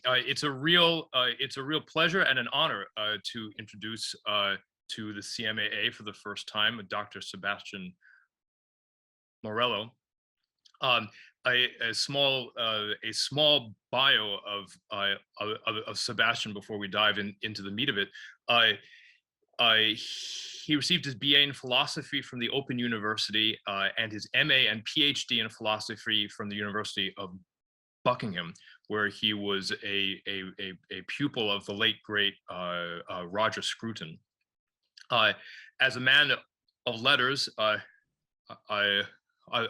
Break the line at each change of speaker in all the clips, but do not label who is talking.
It's a real pleasure and an honor to introduce to the CMAA for the first time Dr. Sebastian Morello. Um, a small bio of Sebastian before we dive into the meat of it. He received his BA in philosophy from the Open University and his MA and PhD in philosophy from the University of Buckingham, where he was a pupil of the late great Roger Scruton. As a man of letters,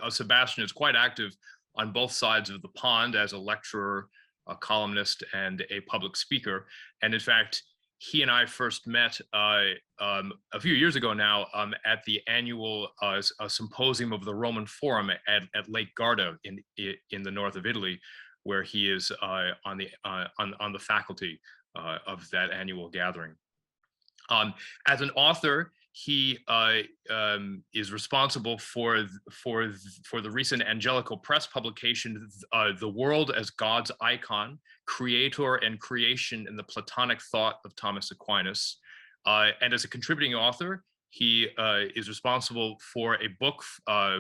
Sebastian is quite active on both sides of the pond as a lecturer, a columnist, and a public speaker. And in fact, he and I first met a few years ago now at the annual symposium of the Roman Forum at Lake Garda in the north of Italy, where he is on the faculty of that annual gathering. As an author, he is responsible for the recent Angelical Press publication, "The World as God's Icon: Creator and Creation in the Platonic Thought of Thomas Aquinas." And as a contributing author, he is responsible for a book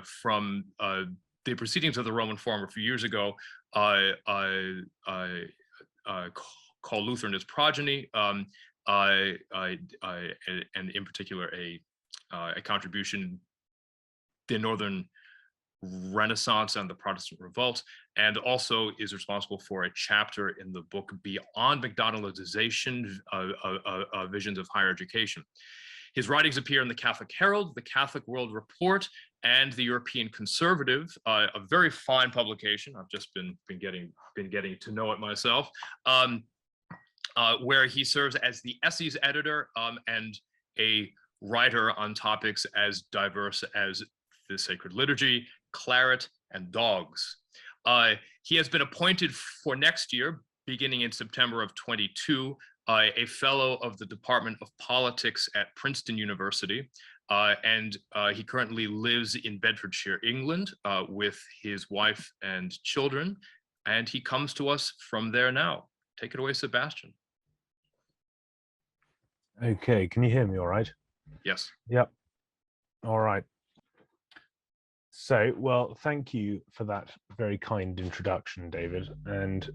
from the Proceedings of the Roman Forum a few years ago, called Luther and His Progeny, and in particular a contribution, the Northern Renaissance and the Protestant Revolt, and also is responsible for a chapter in the book Beyond McDonaldization, Visions of Higher Education. His writings appear in the Catholic Herald, the Catholic World Report, and the European Conservative, a very fine publication. I've just been getting to know it myself, where he serves as the essays editor and a writer on topics as diverse as the sacred liturgy, claret, and dogs. He has been appointed for next year, beginning in September of 22, a fellow of the Department of Politics at Princeton University, and he currently lives in Bedfordshire, England, with his wife and children, and he comes to us from there now. Take it away, Sebastian.
Okay, can you hear me all right?
Yes.
Yep. All right. So, well, thank you for that very kind introduction, David, and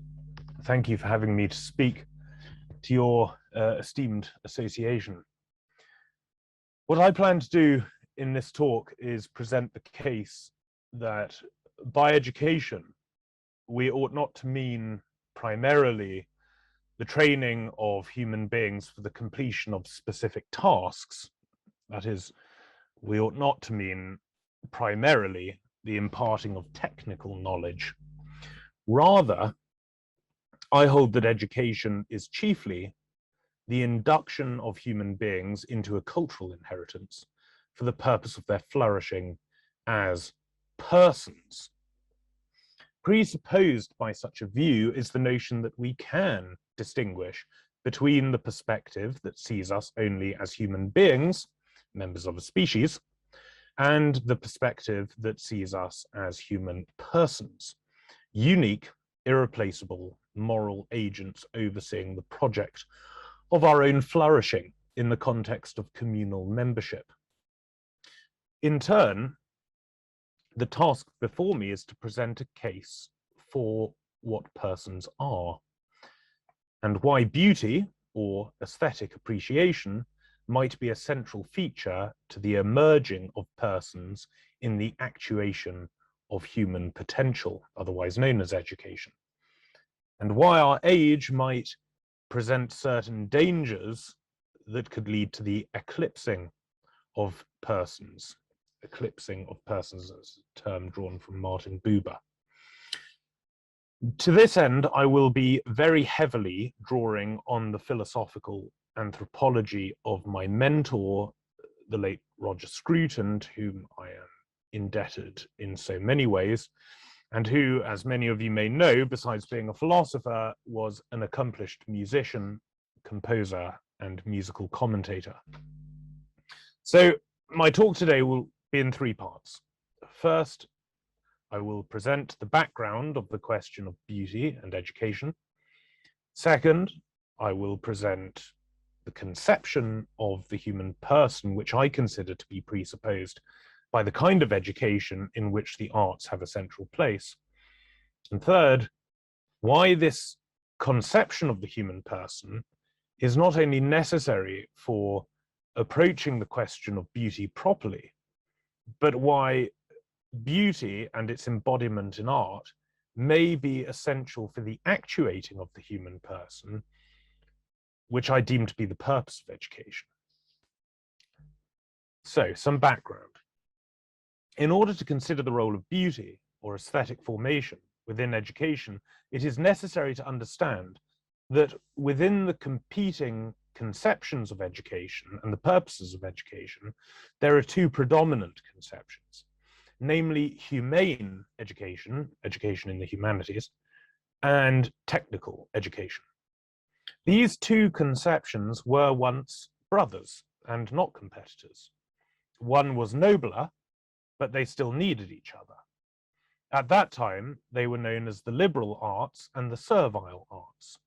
thank you for having me to speak to your esteemed association. What I plan to do in this talk is present the case that by education, we ought not to mean primarily the training of human beings for the completion of specific tasks. That is, we ought not to mean primarily the imparting of technical knowledge. Rather, I hold that education is chiefly the induction of human beings into a cultural inheritance for the purpose of their flourishing as persons. Presupposed by such a view is the notion that we can distinguish between the perspective that sees us only as human beings, members of a species, and the perspective that sees us as human persons, unique, irreplaceable moral agents overseeing the project of our own flourishing in the context of communal membership. In turn, the task before me is to present a case for what persons are, and why beauty, or aesthetic appreciation, might be a central feature to the emerging of persons in the actuation of human potential, otherwise known as education, and why our age might present certain dangers that could lead to the eclipsing of persons. Eclipsing of persons is a term drawn from Martin Buber. To this end, I will be very heavily drawing on the philosophical anthropology of my mentor, the late Roger Scruton, to whom I am indebted in so many ways, and who, as many of you may know, besides being a philosopher, was an accomplished musician, composer, and musical commentator. So my talk today will be in three parts. First, I will present the background of the question of beauty and education. Second, I will present the conception of the human person, which I consider to be presupposed by the kind of education in which the arts have a central place. And third, why this conception of the human person is not only necessary for approaching the question of beauty properly, but why beauty and its embodiment in art may be essential for the actuating of the human person, which I deem to be the purpose of education. So, some background. In order to consider the role of beauty or aesthetic formation within education, it is necessary to understand that within the competing conceptions of education and the purposes of education, there are two predominant conceptions, namely humane education, education in the humanities, and technical education. These two conceptions were once brothers and not competitors. One was nobler, but they still needed each other. At that time, they were known as the liberal arts and the servile arts.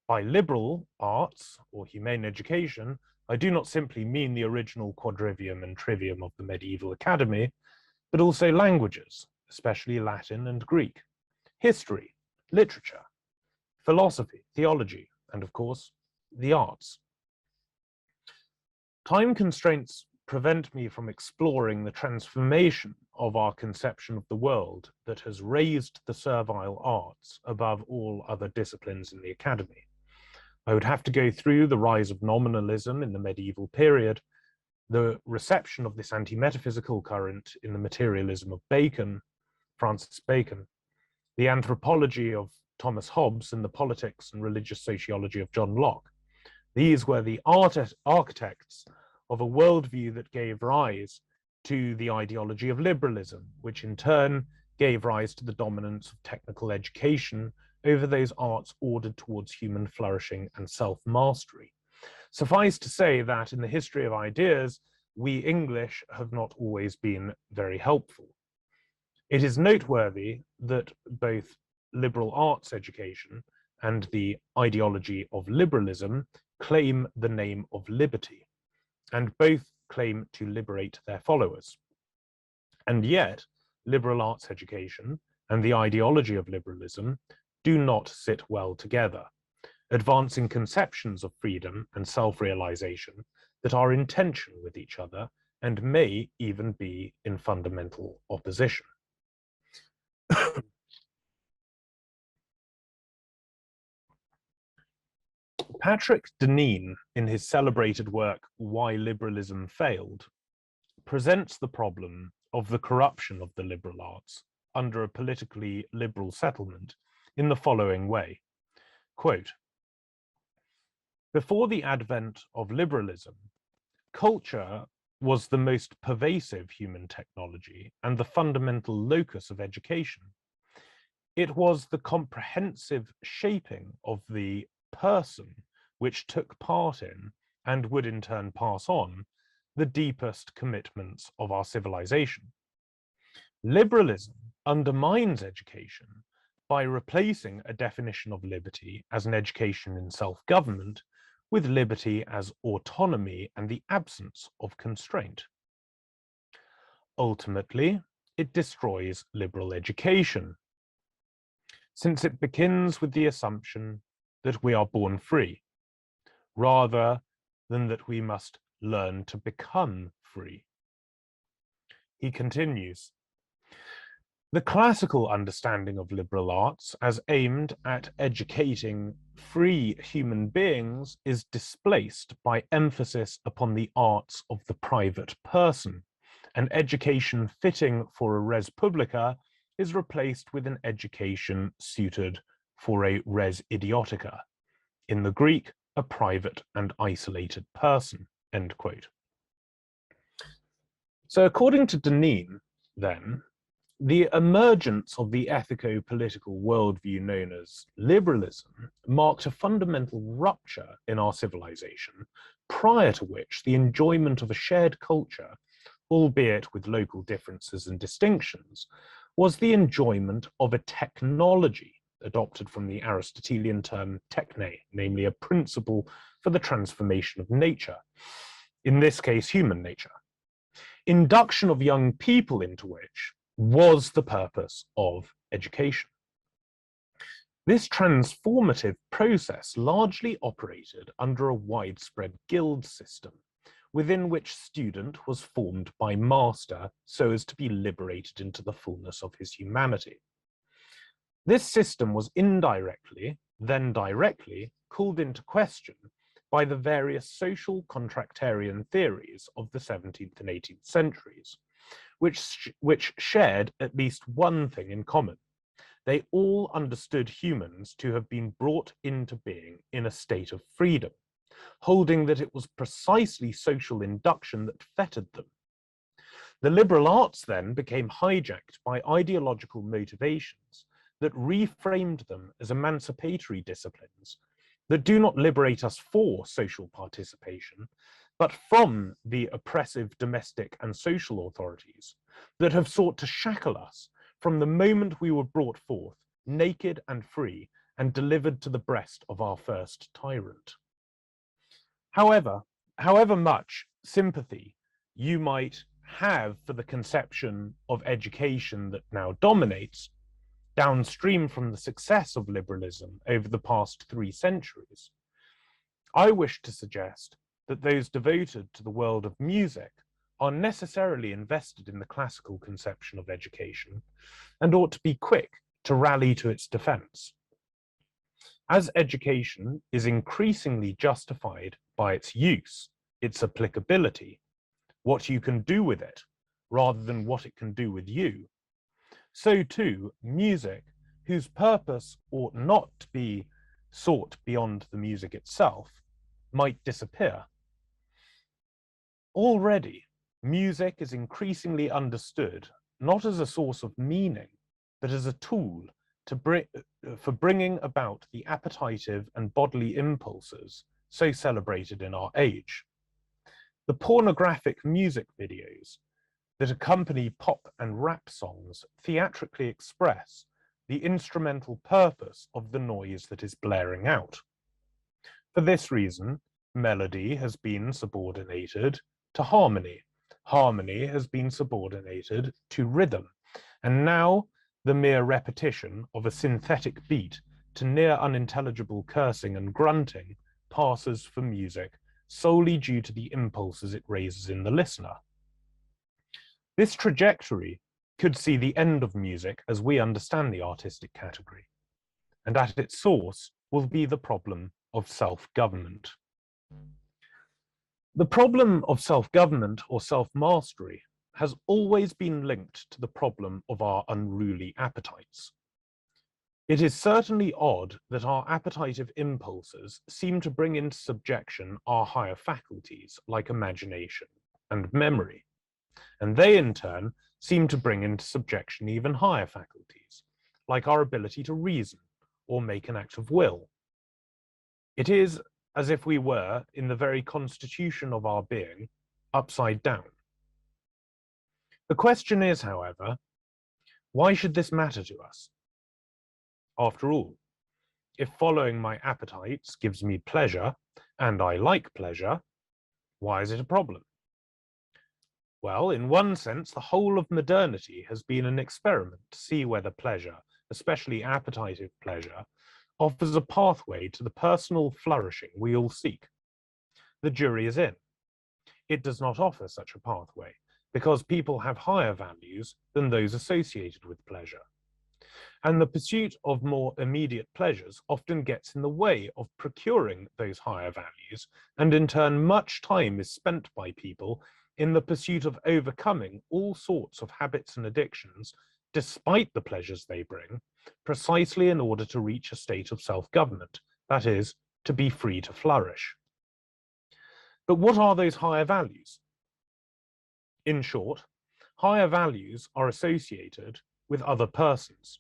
By liberal arts, or humane education, I do not simply mean the original quadrivium and trivium of the medieval academy, but also languages, especially Latin and Greek, history, literature, philosophy, theology, and of course, the arts. Time constraints prevent me from exploring the transformation of our conception of the world that has raised the servile arts above all other disciplines in the academy. I would have to go through the rise of nominalism in the medieval period, the reception of this anti-metaphysical current in the materialism of Bacon, Francis Bacon, the anthropology of Thomas Hobbes, and the politics and religious sociology of John Locke. These were the architects of a worldview that gave rise to the ideology of liberalism, which in turn gave rise to the dominance of technical education over those arts ordered towards human flourishing and self-mastery. Suffice to say that in the history of ideas, we English have not always been very helpful. It is noteworthy that both liberal arts education and the ideology of liberalism claim the name of liberty, and both claim to liberate their followers. And yet, liberal arts education and the ideology of liberalism do not sit well together, advancing conceptions of freedom and self-realization that are in tension with each other and may even be in fundamental opposition. Patrick Deneen, in his celebrated work, Why Liberalism Failed, presents the problem of the corruption of the liberal arts under a politically liberal settlement in the following way. Quote, before the advent of liberalism, culture was the most pervasive human technology and the fundamental locus of education. It was the comprehensive shaping of the person which took part in, and would in turn pass on, the deepest commitments of our civilization. Liberalism undermines education by replacing a definition of liberty as an education in self-government with liberty as autonomy and the absence of constraint. Ultimately, it destroys liberal education, since it begins with the assumption that we are born free, rather than that we must learn to become free. He continues, the classical understanding of liberal arts as aimed at educating free human beings is displaced by emphasis upon the arts of the private person. An education fitting for a res publica is replaced with an education suited for a res idiotica. In the Greek, a private and isolated person, end quote. So according to Deneen, then, the emergence of the ethico-political worldview known as liberalism marked a fundamental rupture in our civilization, prior to which the enjoyment of a shared culture, albeit with local differences and distinctions, was the enjoyment of a technology adopted from the Aristotelian term techne, namely a principle for the transformation of nature, in this case, human nature. Induction of young people into which was the purpose of education. This transformative process largely operated under a widespread guild system, within which student was formed by master so as to be liberated into the fullness of his humanity. This system was indirectly, then directly, called into question by the various social contractarian theories of the 17th and 18th centuries, which shared at least one thing in common. They all understood humans to have been brought into being in a state of freedom, holding that it was precisely social induction that fettered them. The liberal arts then became hijacked by ideological motivations that reframed them as emancipatory disciplines that do not liberate us for social participation, but from the oppressive domestic and social authorities that have sought to shackle us from the moment we were brought forth, naked and free, and delivered to the breast of our first tyrant. However much sympathy you might have for the conception of education that now dominates, downstream from the success of liberalism over the past 3 centuries, I wish to suggest that those devoted to the world of music are necessarily invested in the classical conception of education and ought to be quick to rally to its defense. As education is increasingly justified by its use, its applicability, what you can do with it, rather than what it can do with you, so too music, whose purpose ought not to be sought beyond the music itself, might disappear. Already, music is increasingly understood not as a source of meaning, but as a tool for bringing about the appetitive and bodily impulses so celebrated in our age. The pornographic music videos that accompany pop and rap songs theatrically express the instrumental purpose of the noise that is blaring out. For this reason, melody has been subordinated to harmony. Harmony has been subordinated to rhythm, and now the mere repetition of a synthetic beat to near unintelligible cursing and grunting passes for music solely due to the impulses it raises in the listener. This trajectory could see the end of music as we understand the artistic category, and at its source will be the problem of self-government. The problem of self-government or self-mastery has always been linked to the problem of our unruly appetites. It is certainly odd that our appetitive impulses seem to bring into subjection our higher faculties like imagination and memory, and they in turn seem to bring into subjection even higher faculties like our ability to reason or make an act of will. It is as if we were, in the very constitution of our being, upside down. The question is, however, why should this matter to us? After all, if following my appetites gives me pleasure, and I like pleasure, why is it a problem? Well, in one sense, the whole of modernity has been an experiment to see whether pleasure, especially appetitive pleasure, offers a pathway to the personal flourishing we all seek. The jury is in. It does not offer such a pathway, because people have higher values than those associated with pleasure. And the pursuit of more immediate pleasures often gets in the way of procuring those higher values, and in turn much time is spent by people in the pursuit of overcoming all sorts of habits and addictions, despite the pleasures they bring, precisely in order to reach a state of self-government, that is, to be free to flourish. But what are those higher values? In short, higher values are associated with other persons.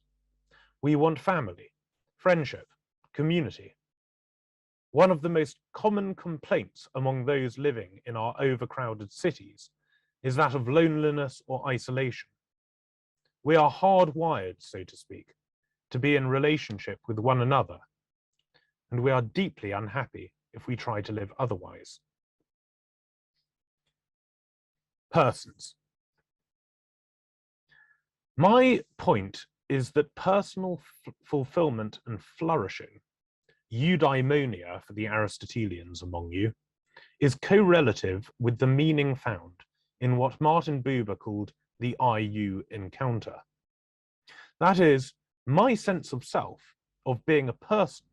We want family, friendship, community. One of the most common complaints among those living in our overcrowded cities is that of loneliness or isolation. We are hardwired, so to speak, to be in relationship with one another, and we are deeply unhappy if we try to live otherwise. Persons. My point is that personal fulfillment and flourishing, eudaimonia for the Aristotelians among you, is correlative with the meaning found in what Martin Buber called the I-U encounter. That is, my sense of self, of being a person,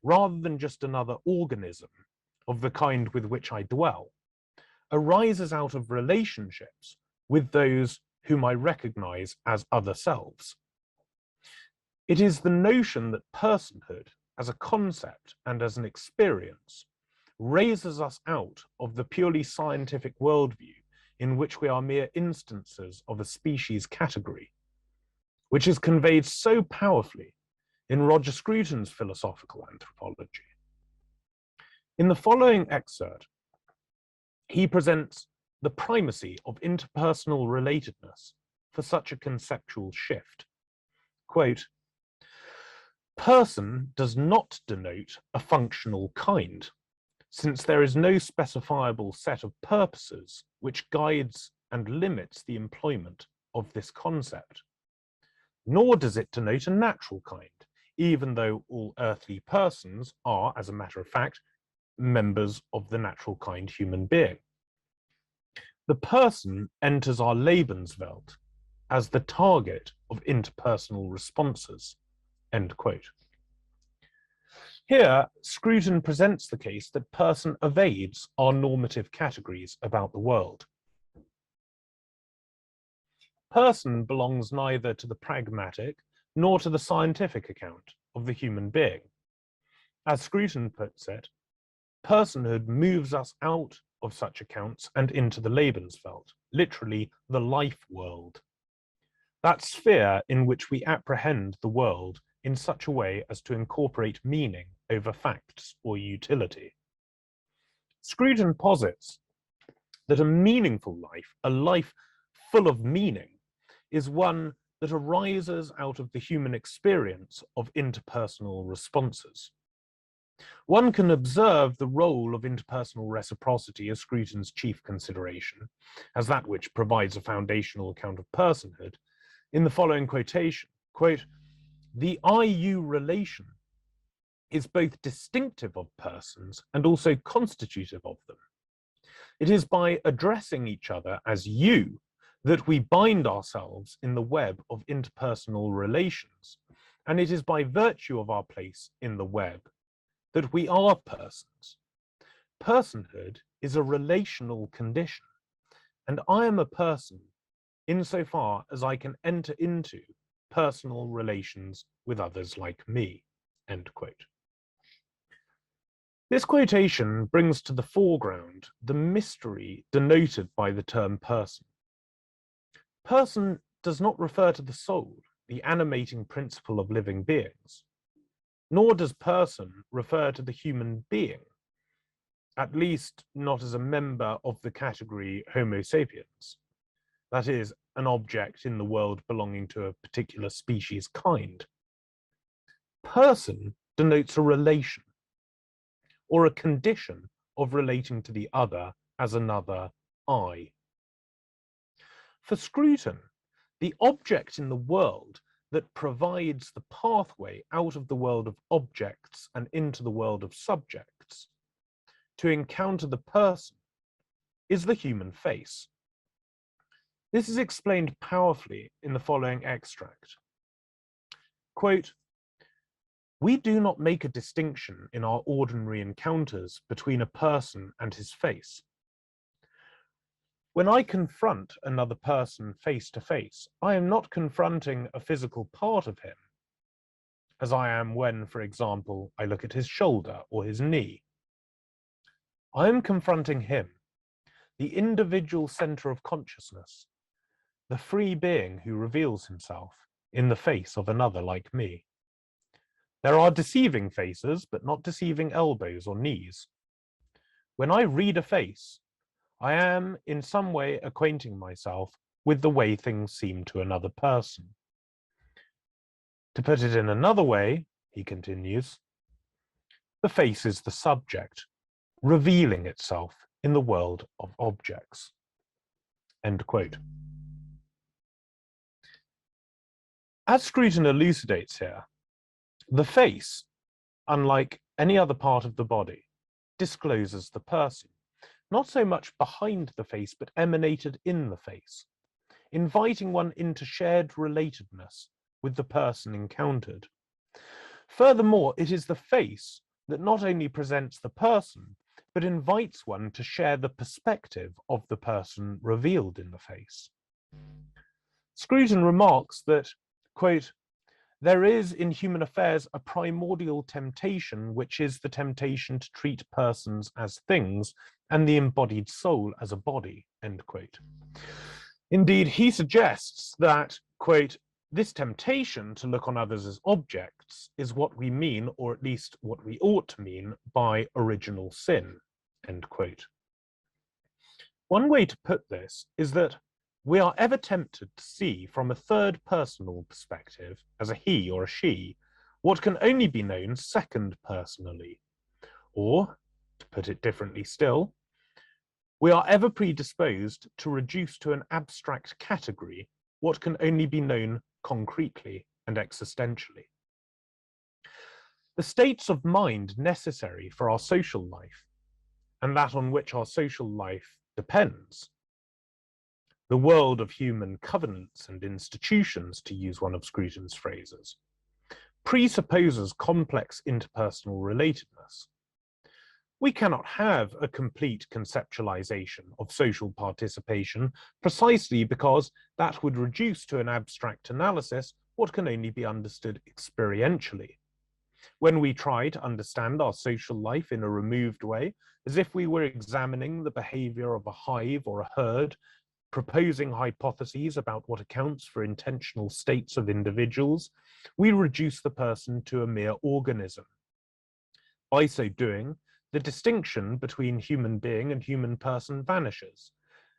rather than just another organism of the kind with which I dwell, arises out of relationships with those whom I recognize as other selves. It is the notion that personhood as a concept and as an experience raises us out of the purely scientific worldview in which we are mere instances of a species category, which is conveyed so powerfully in Roger Scruton's philosophical anthropology. In the following excerpt, he presents the primacy of interpersonal relatedness for such a conceptual shift. Quote, person does not denote a functional kind, since there is no specifiable set of purposes which guides and limits the employment of this concept. Nor does it denote a natural kind, even though all earthly persons are, as a matter of fact, members of the natural kind human being. The person enters our Lebenswelt as the target of interpersonal responses, end quote. Here, Scruton presents the case that person evades our normative categories about the world. Person belongs neither to the pragmatic nor to the scientific account of the human being. As Scruton puts it, personhood moves us out of such accounts and into the Lebenswelt, literally the life world, that sphere in which we apprehend the world in such a way as to incorporate meaning over facts or utility. Scruton posits that a meaningful life, a life full of meaning, is one that arises out of the human experience of interpersonal responses. One can observe the role of interpersonal reciprocity as Scruton's chief consideration, as that which provides a foundational account of personhood, in the following quotation, quote, the I-U relation is both distinctive of persons and also constitutive of them. It is by addressing each other as you that we bind ourselves in the web of interpersonal relations, and it is by virtue of our place in the web that we are persons. Personhood is a relational condition, and I am a person insofar as I can enter into personal relations with others like me, end quote. This quotation brings to the foreground the mystery denoted by the term person. Person does not refer to the soul, the animating principle of living beings, nor does person refer to the human being, at least not as a member of the category Homo sapiens, that is, an object in the world belonging to a particular species kind. Person denotes a relation, or a condition of relating to the other as another I. For Scruton, the object in the world that provides the pathway out of the world of objects and into the world of subjects to encounter the person is the human face. This is explained powerfully in the following extract. Quote, we do not make a distinction in our ordinary encounters between a person and his face. When I confront another person face to face, I am not confronting a physical part of him, as I am when, for example, I look at his shoulder or his knee. I am confronting him, the individual center of consciousness, the free being who reveals himself in the face of another like me. There are deceiving faces, but not deceiving elbows or knees. When I read a face, I am in some way acquainting myself with the way things seem to another person. To put it in another way, he continues, the face is the subject, revealing itself in the world of objects. End quote. As Scruton elucidates here, the face, unlike any other part of the body, discloses the person, not so much behind the face, but emanated in the face, inviting one into shared relatedness with the person encountered. Furthermore, it is the face that not only presents the person, but invites one to share the perspective of the person revealed in the face. Scruton remarks that, quote, there is in human affairs a primordial temptation, which is the temptation to treat persons as things and the embodied soul as a body, end quote. Indeed, he suggests that, quote, this temptation to look on others as objects is what we mean, or at least what we ought to mean, by original sin, end quote. One way to put this is that we are ever tempted to see from a third personal perspective, as a he or a she, what can only be known second personally. Or, to put it differently still, we are ever predisposed to reduce to an abstract category what can only be known concretely and existentially. The states of mind necessary for our social life, and that on which our social life depends, the world of human covenants and institutions, to use one of Scruton's phrases, presupposes complex interpersonal relatedness. We cannot have a complete conceptualization of social participation precisely because that would reduce to an abstract analysis what can only be understood experientially. When we try to understand our social life in a removed way, as if we were examining the behavior of a hive or a herd, proposing hypotheses about what accounts for intentional states of individuals, we reduce the person to a mere organism. By so doing, the distinction between human being and human person vanishes,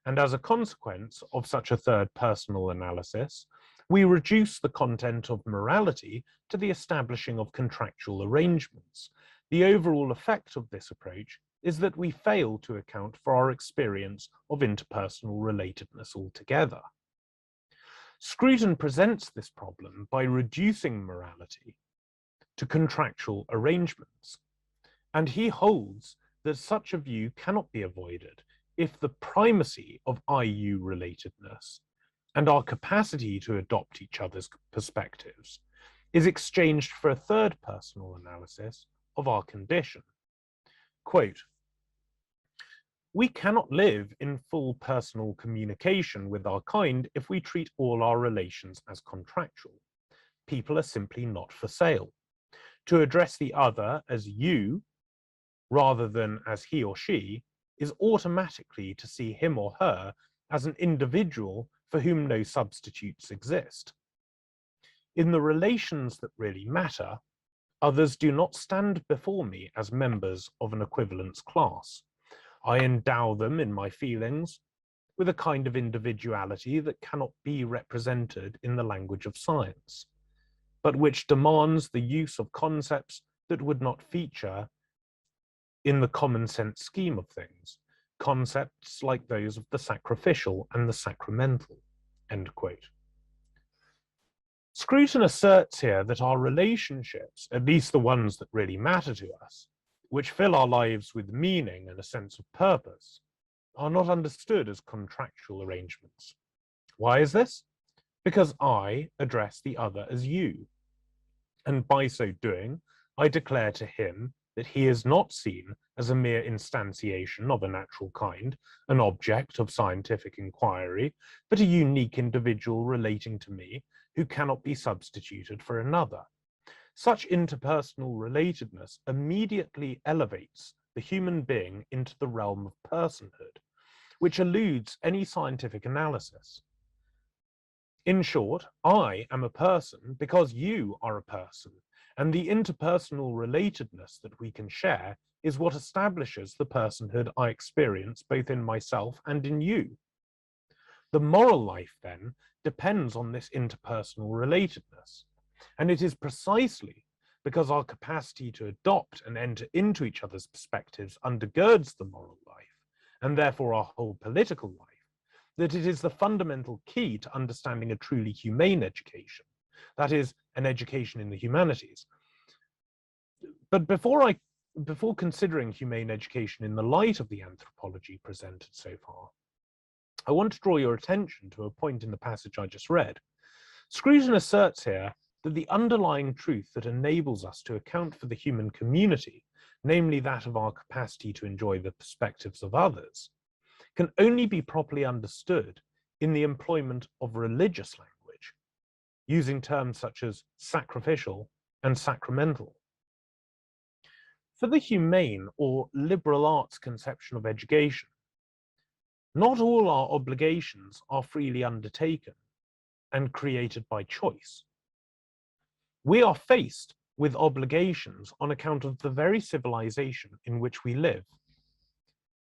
and as a consequence of such a third personal analysis, we reduce the content of morality to the establishing of contractual arrangements. The overall effect of this approach is that we fail to account for our experience of interpersonal relatedness altogether. Scruton presents this problem by reducing morality to contractual arrangements, and he holds that such a view cannot be avoided if the primacy of IU relatedness and our capacity to adopt each other's perspectives is exchanged for a third personal analysis of our condition. Quote, we cannot live in full personal communication with our kind if we treat all our relations as contractual. People are simply not for sale. To address the other as you, rather than as he or she, is automatically to see him or her as an individual for whom no substitutes exist. In the relations that really matter, others do not stand before me as members of an equivalence class. I endow them in my feelings with a kind of individuality that cannot be represented in the language of science, but which demands the use of concepts that would not feature in the common sense scheme of things, concepts like those of the sacrificial and the sacramental, end quote. Scruton asserts here that our relationships, at least the ones that really matter to us, which fill our lives with meaning and a sense of purpose, are not understood as contractual arrangements. Why is this? Because I address the other as you, and by so doing, I declare to him that he is not seen as a mere instantiation of a natural kind, an object of scientific inquiry, but a unique individual relating to me who cannot be substituted for another. Such interpersonal relatedness immediately elevates the human being into the realm of personhood, which eludes any scientific analysis. In short, I am a person because you are a person, and the interpersonal relatedness that we can share is what establishes the personhood I experience both in myself and in you. The moral life, then, depends on this interpersonal relatedness. And it is precisely because our capacity to adopt and enter into each other's perspectives undergirds the moral life, and therefore our whole political life, that it is the fundamental key to understanding a truly humane education, that is, an education in the humanities. But before considering humane education in the light of the anthropology presented so far, I want to draw your attention to a point in the passage I just read. Scruton asserts here that the underlying truth that enables us to account for the human community, namely that of our capacity to enjoy the perspectives of others, can only be properly understood in the employment of religious language, using terms such as sacrificial and sacramental. For the humane or liberal arts conception of education, not all our obligations are freely undertaken and created by choice. We are faced with obligations on account of the very civilization in which we live,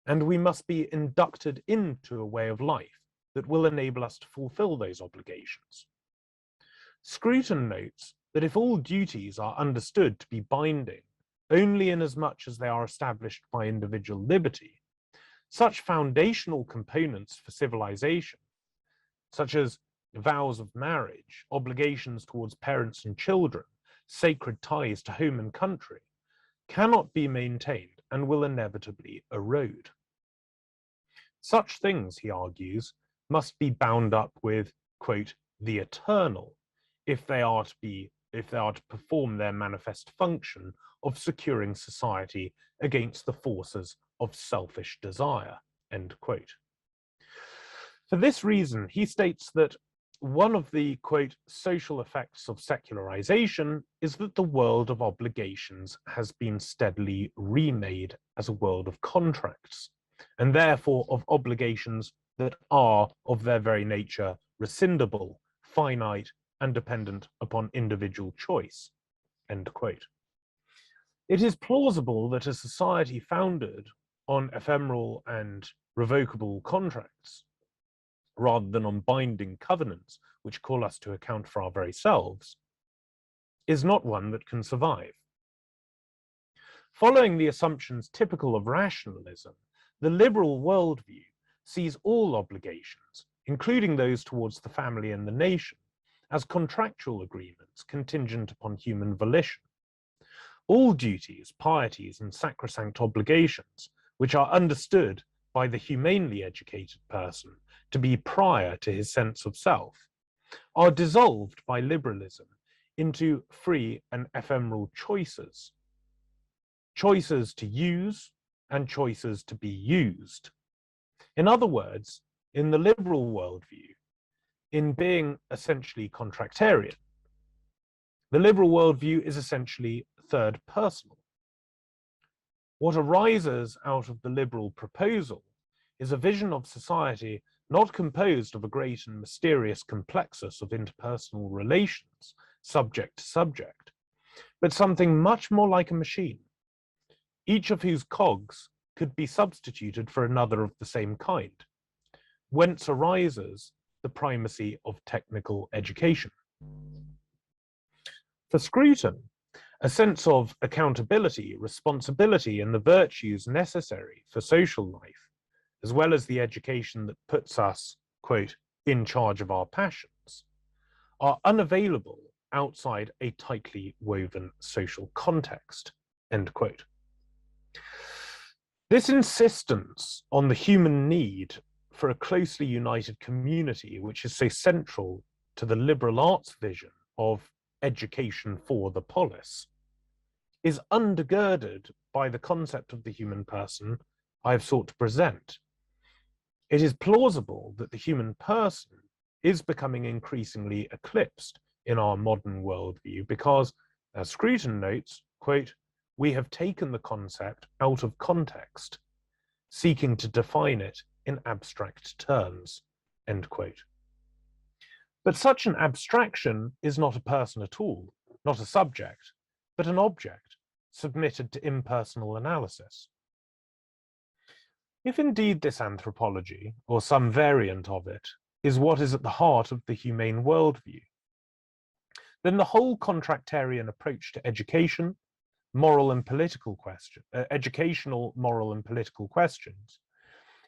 and we must be inducted into a way of life that will enable us to fulfill those obligations. Scruton notes that if all duties are understood to be binding only inasmuch as they are established by individual liberty, such foundational components for civilization, such as vows of marriage, obligations towards parents and children, sacred ties to home and country, cannot be maintained and will inevitably erode. Such things, he argues, must be bound up with, quote, the eternal, if they are to perform their manifest function of securing society against the forces of selfish desire, end quote. For this reason, he states that one of the, quote, social effects of secularization is that the world of obligations has been steadily remade as a world of contracts, and therefore of obligations that are, of their very nature, rescindable, finite, and dependent upon individual choice, end quote. It is plausible that a society founded on ephemeral and revocable contracts, rather than on binding covenants which call us to account for our very selves, is not one that can survive. Following the assumptions typical of rationalism, the liberal worldview sees all obligations, including those towards the family and the nation, as contractual agreements contingent upon human volition. All duties, pieties, and sacrosanct obligations, which are understood by the humanely educated person to be prior to his sense of self, are dissolved by liberalism into free and ephemeral choices. Choices to use and choices to be used. In other words, in the liberal worldview, in being essentially contractarian, the liberal worldview is essentially third personal. What arises out of the liberal proposal is a vision of society not composed of a great and mysterious complexus of interpersonal relations, subject to subject, but something much more like a machine, each of whose cogs could be substituted for another of the same kind, whence arises the primacy of technical education. For Scruton, a sense of accountability, responsibility, and the virtues necessary for social life, as well as the education that puts us, quote, in charge of our passions, are unavailable outside a tightly woven social context, end quote. This insistence on the human need for a closely united community, which is so central to the liberal arts vision of education for the polis, is undergirded by the concept of the human person I have sought to present. It is plausible that the human person is becoming increasingly eclipsed in our modern worldview because, as Scruton notes, quote, we have taken the concept out of context, seeking to define it in abstract terms, end quote. But such an abstraction is not a person at all, not a subject, but an object submitted to impersonal analysis. If indeed this anthropology, or some variant of it, is what is at the heart of the humane worldview, then the whole contractarian approach to education, moral and political educational, moral and political questions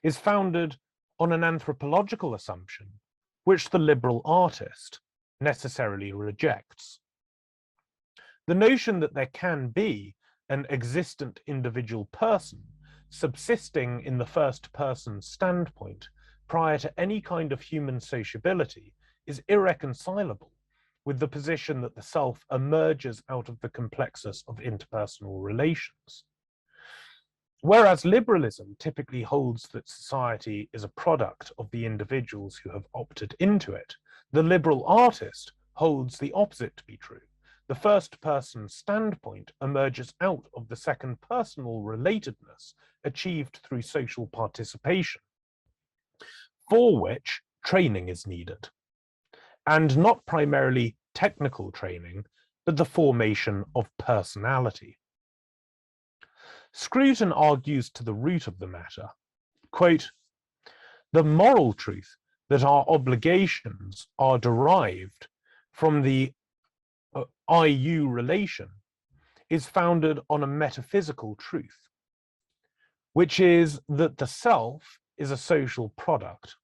is founded on an anthropological assumption which the liberal artist necessarily rejects. The notion that there can be an existent individual person subsisting in the first person standpoint prior to any kind of human sociability is irreconcilable with the position that the self emerges out of the complexus of interpersonal relations. Whereas liberalism typically holds that society is a product of the individuals who have opted into it, the liberal artist holds the opposite to be true. The first person standpoint emerges out of the second personal relatedness achieved through social participation, for which training is needed, and not primarily technical training, but the formation of personality. Scruton argues to the root of the matter, quote, the moral truth that our obligations are derived from the IU relation is founded on a metaphysical truth, which is that the self is a social product.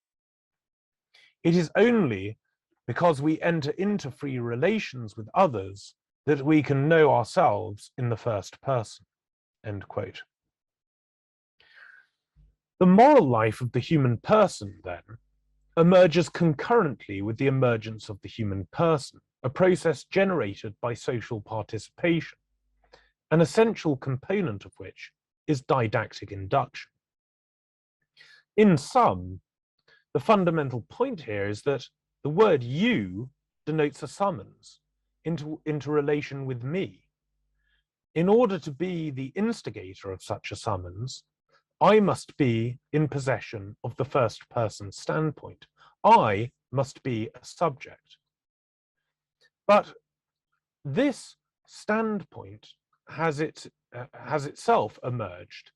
It is only because we enter into free relations with others that we can know ourselves in the first person, end quote. The moral life of the human person, then, emerges concurrently with the emergence of the human person, a process generated by social participation, an essential component of which is didactic induction. In sum, the fundamental point here is that the word you denotes a summons into relation with me. In order to be the instigator of such a summons, I must be in possession of the first person standpoint. I must be a subject. But this standpoint has itself emerged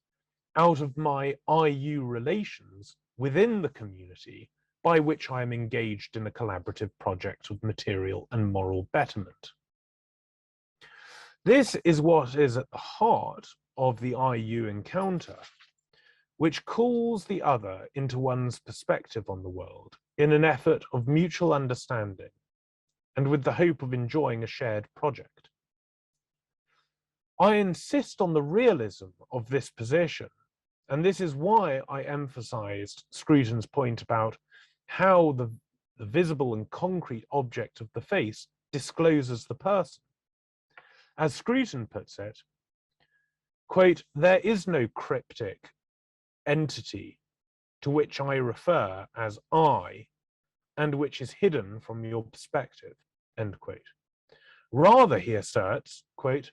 out of my IU relations within the community by which I am engaged in a collaborative project of material and moral betterment. This is what is at the heart of the IU encounter, which calls the other into one's perspective on the world in an effort of mutual understanding and with the hope of enjoying a shared project. I insist on the realism of this position, and this is why I emphasized Scruton's point about how the visible and concrete object of the face discloses the person. As Scruton puts it, quote, there is no cryptic entity to which I refer as I, and which is hidden from your perspective, end quote. Rather, he asserts, quote,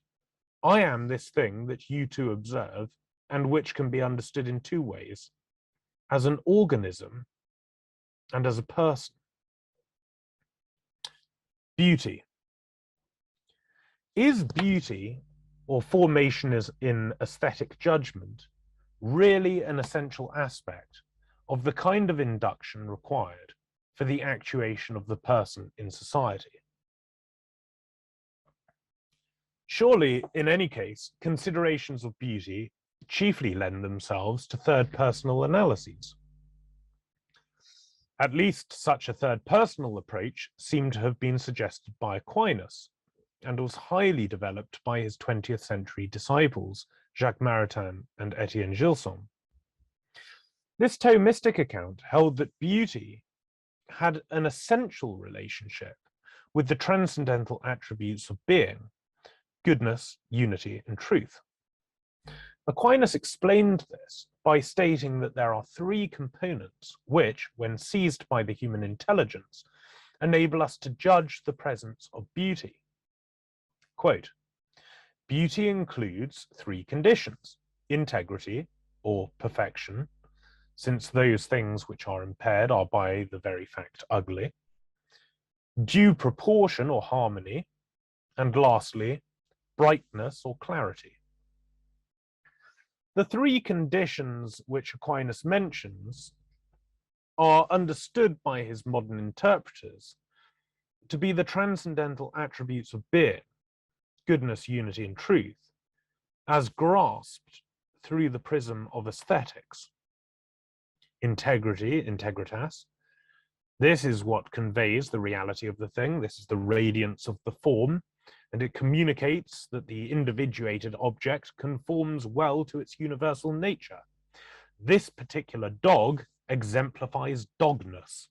I am this thing that you two observe, and which can be understood in two ways, as an organism and as a person. Beauty. Is beauty, or formation in aesthetic judgment, really an essential aspect of the kind of induction required for the actuation of the person in society? Surely, in any case, considerations of beauty chiefly lend themselves to third-personal analyses. At least such a third-personal approach seemed to have been suggested by Aquinas, and was highly developed by his 20th century disciples, Jacques Maritain and Etienne Gilson. This Thomistic account held that beauty had an essential relationship with the transcendental attributes of being, goodness, unity, and truth. Aquinas explained this by stating that there are three components which, when seized by the human intelligence, enable us to judge the presence of beauty. Quote, beauty includes three conditions: integrity, or perfection, since those things which are impaired are by the very fact ugly; due proportion, or harmony; and lastly, brightness or clarity. The three conditions which Aquinas mentions are understood by his modern interpreters to be the transcendental attributes of being, goodness, unity, and truth, as grasped through the prism of aesthetics. Integrity, integritas, this is what conveys the reality of the thing. This is the radiance of the form, and it communicates that the individuated object conforms well to its universal nature. This particular dog exemplifies dogness.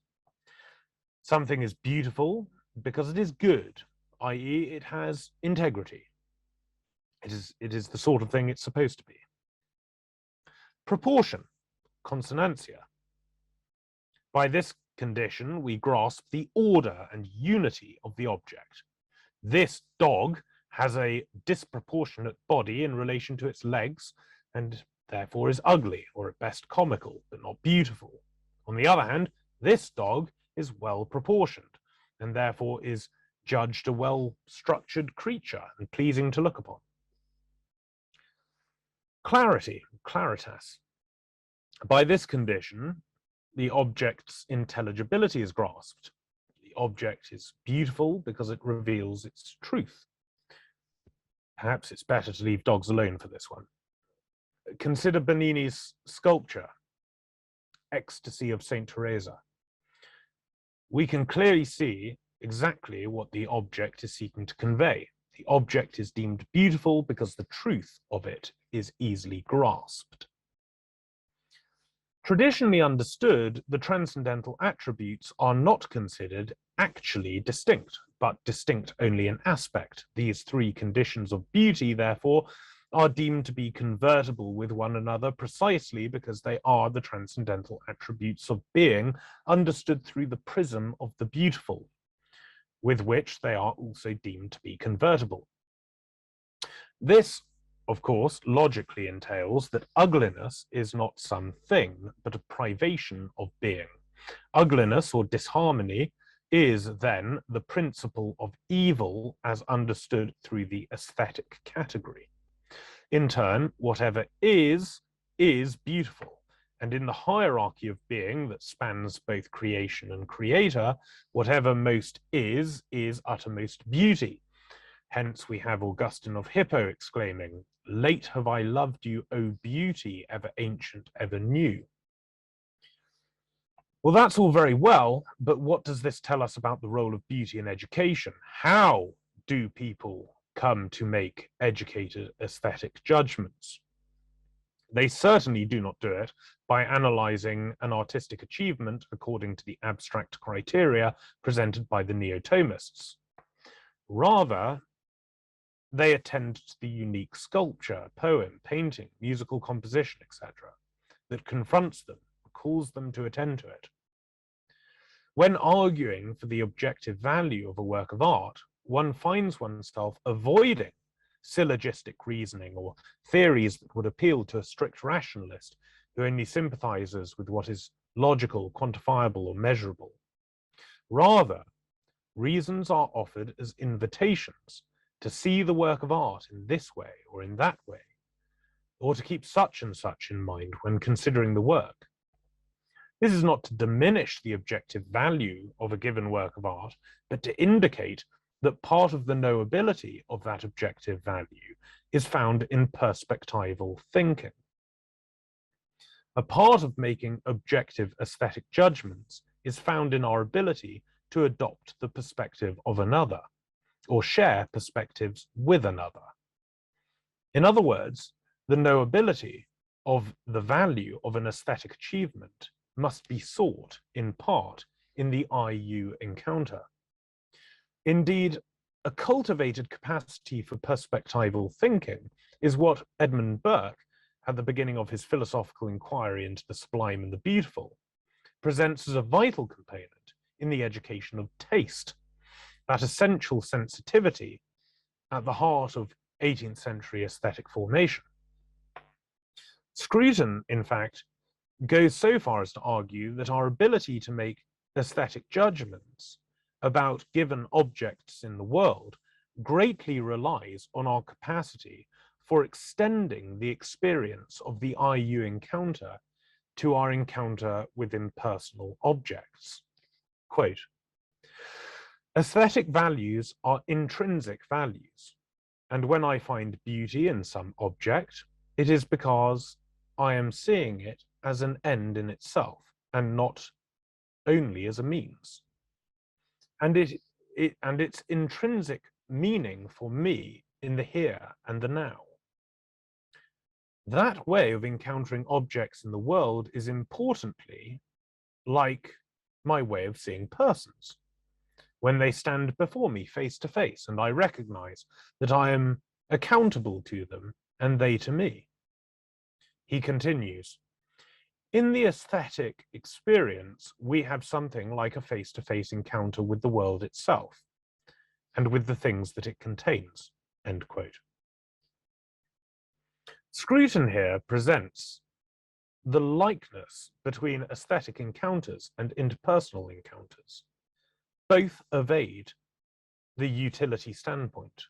Something is beautiful because it is good, i.e., it has integrity. It is the sort of thing it's supposed to be. Proportion, consonantia. By this condition, we grasp the order and unity of the object. This dog has a disproportionate body in relation to its legs, and therefore is ugly, or at best comical, but not beautiful. On the other hand, this dog is well proportioned, and therefore is judged a well-structured creature and pleasing to look upon. Clarity, claritas. By this condition, the object's intelligibility is grasped. The object is beautiful because it reveals its truth. Perhaps it's better to leave dogs alone for this one. Consider Bernini's sculpture, Ecstasy of Saint Teresa. We can clearly see exactly what the object is seeking to convey. The object is deemed beautiful because the truth of it is easily grasped. Traditionally understood, the transcendental attributes are not considered actually distinct, but distinct only in aspect. These three conditions of beauty, therefore, are deemed to be convertible with one another precisely because they are the transcendental attributes of being understood through the prism of the beautiful, with which they are also deemed to be convertible. This, of course, logically entails that ugliness is not some thing, but a privation of being. Ugliness or disharmony is then the principle of evil as understood through the aesthetic category. In turn, whatever is beautiful. And in the hierarchy of being that spans both creation and creator, whatever most is uttermost beauty. Hence we have Augustine of Hippo exclaiming, "Late have I loved you, O beauty, ever ancient, ever new." Well, that's all very well, but what does this tell us about the role of beauty in education? How do people come to make educated aesthetic judgments? They certainly do not do it by analyzing an artistic achievement according to the abstract criteria presented by the Neo-Thomists. Rather, they attend to the unique sculpture, poem, painting, musical composition, etc., that confronts them, calls them to attend to it. When arguing for the objective value of a work of art, one finds oneself avoiding syllogistic reasoning or theories that would appeal to a strict rationalist who only sympathizes with what is logical, quantifiable, or measurable. Rather, reasons are offered as invitations to see the work of art in this way or in that way, or to keep such and such in mind when considering the work. This is not to diminish the objective value of a given work of art, but to indicate that part of the knowability of that objective value is found in perspectival thinking. A part of making objective aesthetic judgments is found in our ability to adopt the perspective of another, or share perspectives with another. In other words, the knowability of the value of an aesthetic achievement must be sought, in part, in the I-U encounter. Indeed, a cultivated capacity for perspectival thinking is what Edmund Burke, at the beginning of his philosophical inquiry into the sublime and the beautiful, presents as a vital component in the education of taste, that essential sensitivity at the heart of 18th century aesthetic formation. Scruton, in fact, goes so far as to argue that our ability to make aesthetic judgments about given objects in the world greatly relies on our capacity for extending the experience of the I-U encounter to our encounter with impersonal objects. Quote, Aesthetic values are intrinsic values, and when I find beauty in some object, it is because I am seeing it as an end in itself and not only as a means. And its intrinsic meaning for me in the here and the now. That way of encountering objects in the world is importantly like my way of seeing persons. When they stand before me face to face and I recognize that I am accountable to them and they to me. He continues, in the aesthetic experience, we have something like a face-to-face encounter with the world itself and with the things that it contains, end quote. Scruton here presents the likeness between aesthetic encounters and interpersonal encounters. Both evade the utility standpoint.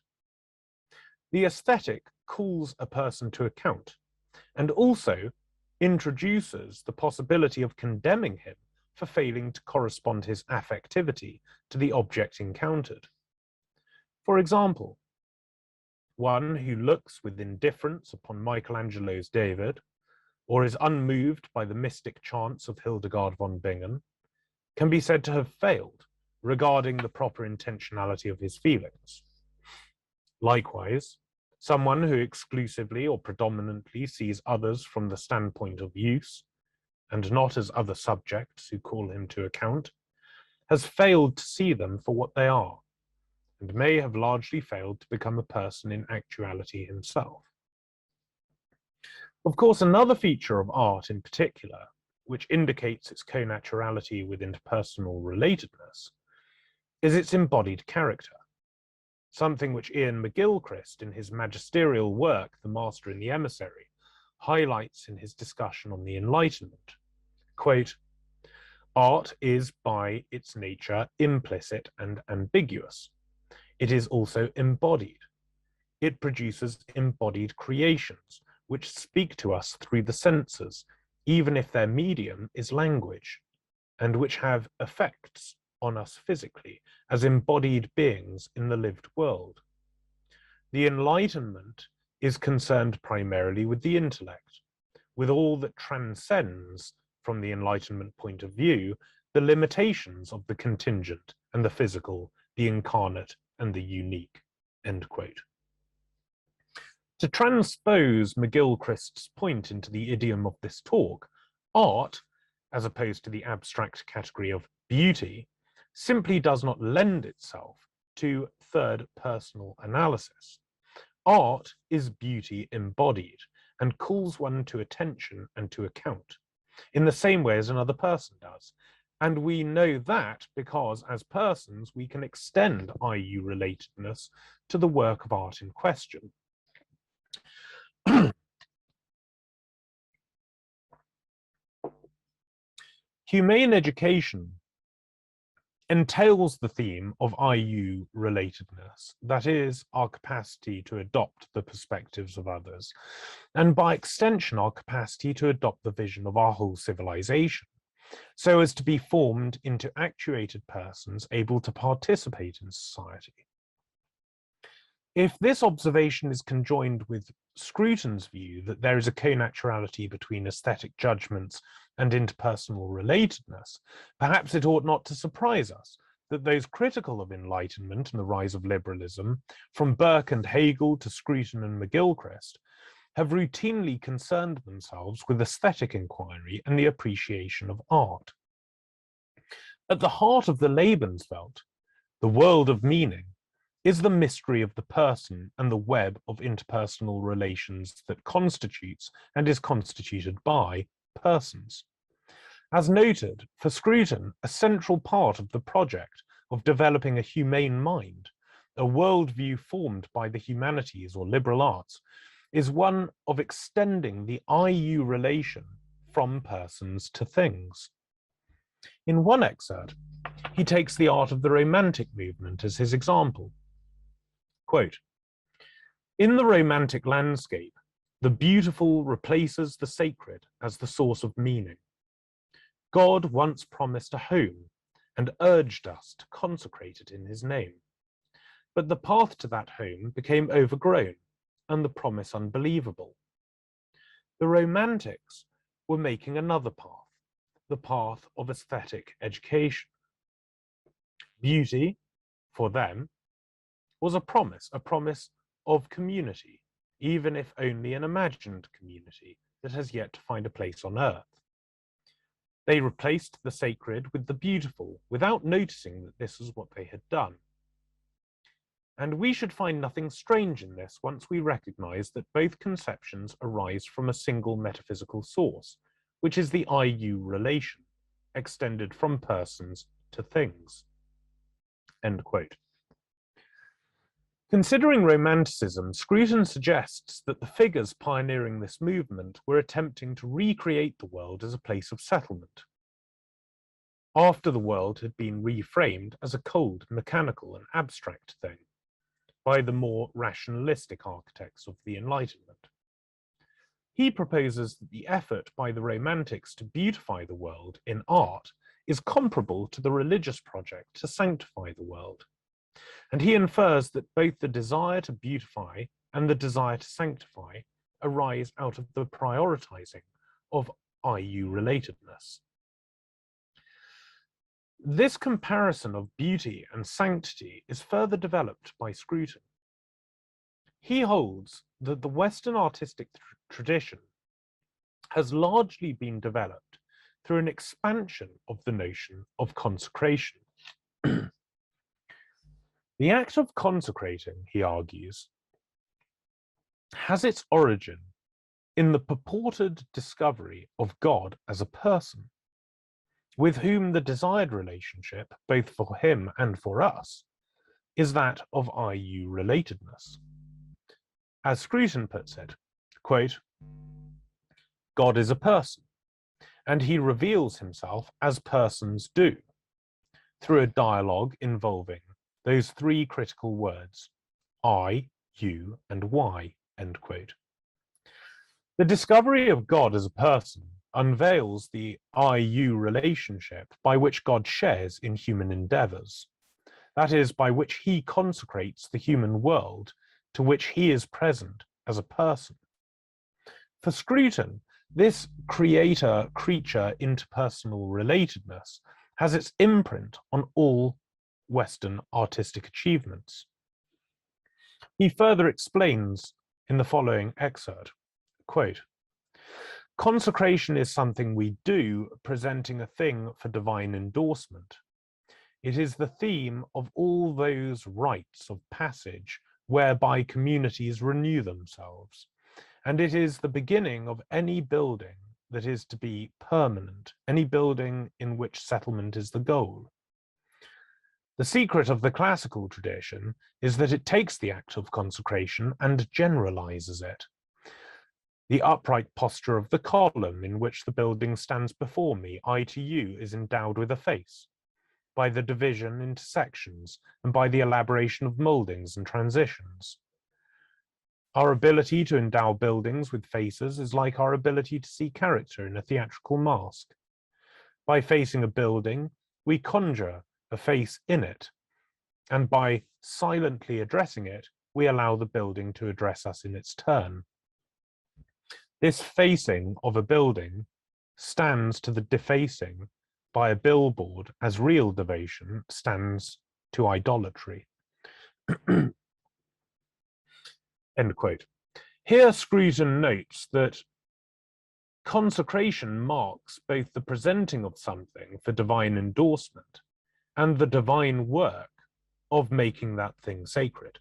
The aesthetic calls a person to account and also introduces the possibility of condemning him for failing to correspond his affectivity to the object encountered. For example, one who looks with indifference upon Michelangelo's David, or is unmoved by the mystic chants of Hildegard von Bingen, can be said to have failed regarding the proper intentionality of his feelings. Likewise, someone who exclusively or predominantly sees others from the standpoint of use, and not as other subjects who call him to account, has failed to see them for what they are, and may have largely failed to become a person in actuality himself. Of course, another feature of art in particular, which indicates its connaturality with interpersonal relatedness, is its embodied character, something which Ian McGilchrist, in his magisterial work, The Master and the Emissary, highlights in his discussion on the Enlightenment. Quote, art is by its nature implicit and ambiguous. It is also embodied. It produces embodied creations, which speak to us through the senses, even if their medium is language, and which have effects on us physically as embodied beings in the lived world. The Enlightenment is concerned primarily with the intellect, with all that transcends, from the Enlightenment point of view, the limitations of the contingent and the physical, the incarnate and the unique, end quote. To transpose McGilchrist's point into the idiom of this talk, art, as opposed to the abstract category of beauty, simply does not lend itself to third personal analysis. Art is beauty embodied and calls one to attention and to account in the same way as another person does. And we know that because as persons, we can extend IU relatedness to the work of art in question. Humane education entails the theme of IU relatedness, that is, our capacity to adopt the perspectives of others, and by extension, our capacity to adopt the vision of our whole civilization, so as to be formed into actuated persons able to participate in society. If this observation is conjoined with Scruton's view that there is a connaturality between aesthetic judgments and interpersonal relatedness, perhaps it ought not to surprise us that those critical of Enlightenment and the rise of liberalism, from Burke and Hegel to Scruton and McGilchrist, have routinely concerned themselves with aesthetic inquiry and the appreciation of art. At the heart of the Lebenswelt, the world of meaning, is the mystery of the person and the web of interpersonal relations that constitutes and is constituted by persons. As noted, for Scruton, a central part of the project of developing a humane mind, a worldview formed by the humanities or liberal arts, is one of extending the IU relation from persons to things. In one excerpt, he takes the art of the Romantic movement as his example. Quote, in the Romantic landscape, the beautiful replaces the sacred as the source of meaning. God once promised a home, and urged us to consecrate it in his name. But the path to that home became overgrown, and the promise unbelievable. The Romantics were making another path, the path of aesthetic education. Beauty, for them, was a promise of community, even if only an imagined community that has yet to find a place on earth. They replaced the sacred with the beautiful, without noticing that this was what they had done. And we should find nothing strange in this once we recognize that both conceptions arise from a single metaphysical source, which is the I-U relation, extended from persons to things. End quote. Considering Romanticism, Scruton suggests that the figures pioneering this movement were attempting to recreate the world as a place of settlement, after the world had been reframed as a cold, mechanical, and abstract thing by the more rationalistic architects of the Enlightenment. He proposes that the effort by the Romantics to beautify the world in art is comparable to the religious project to sanctify the world. And he infers that both the desire to beautify and the desire to sanctify arise out of the prioritizing of I-U relatedness. This comparison of beauty and sanctity is further developed by Scruton. He holds that the Western artistic tradition has largely been developed through an expansion of the notion of consecration. The act of consecrating, he argues, has its origin in the purported discovery of God as a person, with whom the desired relationship, both for him and for us, is that of I-U relatedness. As Scruton puts it, quote, God is a person, and he reveals himself as persons do, through a dialogue involving those three critical words, I, you, and why, end quote. The discovery of God as a person unveils the I-U relationship by which God shares in human endeavors. That is, by which he consecrates the human world to which he is present as a person. For Scruton, this creator-creature interpersonal relatedness has its imprint on all Western artistic achievements. He further explains in the following excerpt, quote, consecration is something we do, presenting a thing for divine endorsement. It is the theme of all those rites of passage whereby communities renew themselves, and it is the beginning of any building that is to be permanent, any building in which settlement is the goal. The secret of the classical tradition is that it takes the act of consecration and generalizes it. The upright posture of the column in which the building stands before me, I to you, is endowed with a face, by the division into sections and by the elaboration of moldings and transitions. Our ability to endow buildings with faces is like our ability to see character in a theatrical mask. By facing a building, we conjure a face in it, and by silently addressing it, we allow the building to address us in its turn. This facing of a building stands to the defacing by a billboard as real devotion stands to idolatry. End quote. Here Scruton notes that consecration marks both the presenting of something for divine endorsement and the divine work of making that thing sacred.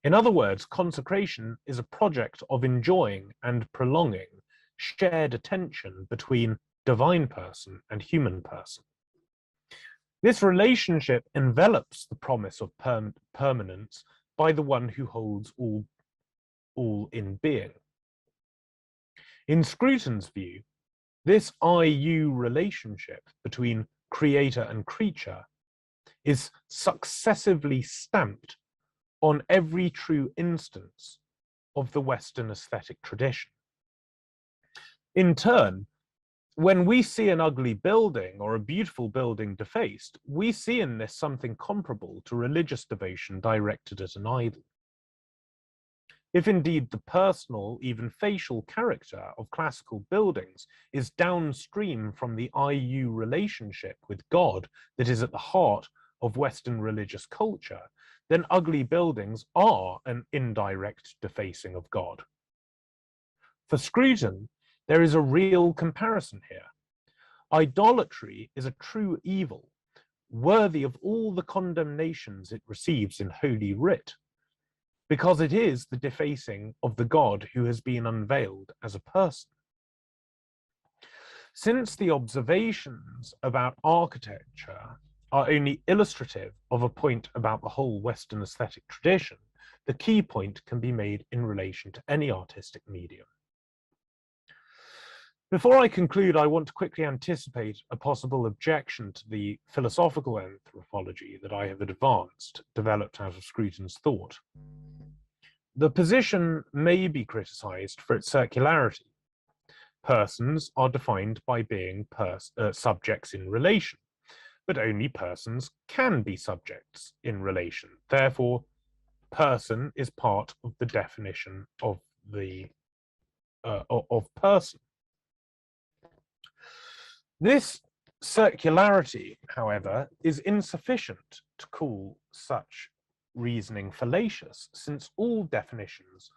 In other words, consecration is a project of enjoying and prolonging shared attention between divine person and human person. This relationship envelops the promise of permanence by the one who holds all in being. In Scruton's view, this I-U relationship between creator and creature is successively stamped on every true instance of the Western aesthetic tradition. In turn, When we see an ugly building or a beautiful building defaced, we see in this something comparable to religious devotion directed at an idol. If indeed the personal, even facial character of classical buildings is downstream from the I-you relationship with God that is at the heart of Western religious culture, then ugly buildings are an indirect defacing of God. For Scruton, there is a real comparison here. Idolatry is a true evil, worthy of all the condemnations it receives in Holy Writ, because it is the defacing of the God who has been unveiled as a person. Since the observations about architecture are only illustrative of a point about the whole Western aesthetic tradition, the key point can be made in relation to any artistic medium. Before I conclude, I want to quickly anticipate a possible objection to the philosophical anthropology that I have advanced, developed out of Scruton's thought. The position may be criticized for its circularity. Persons are defined by being subjects in relation, but only persons can be subjects in relation. Therefore, person is part of the definition of the of person. This circularity, however, is insufficient to call such reasoning fallacious, since all definitions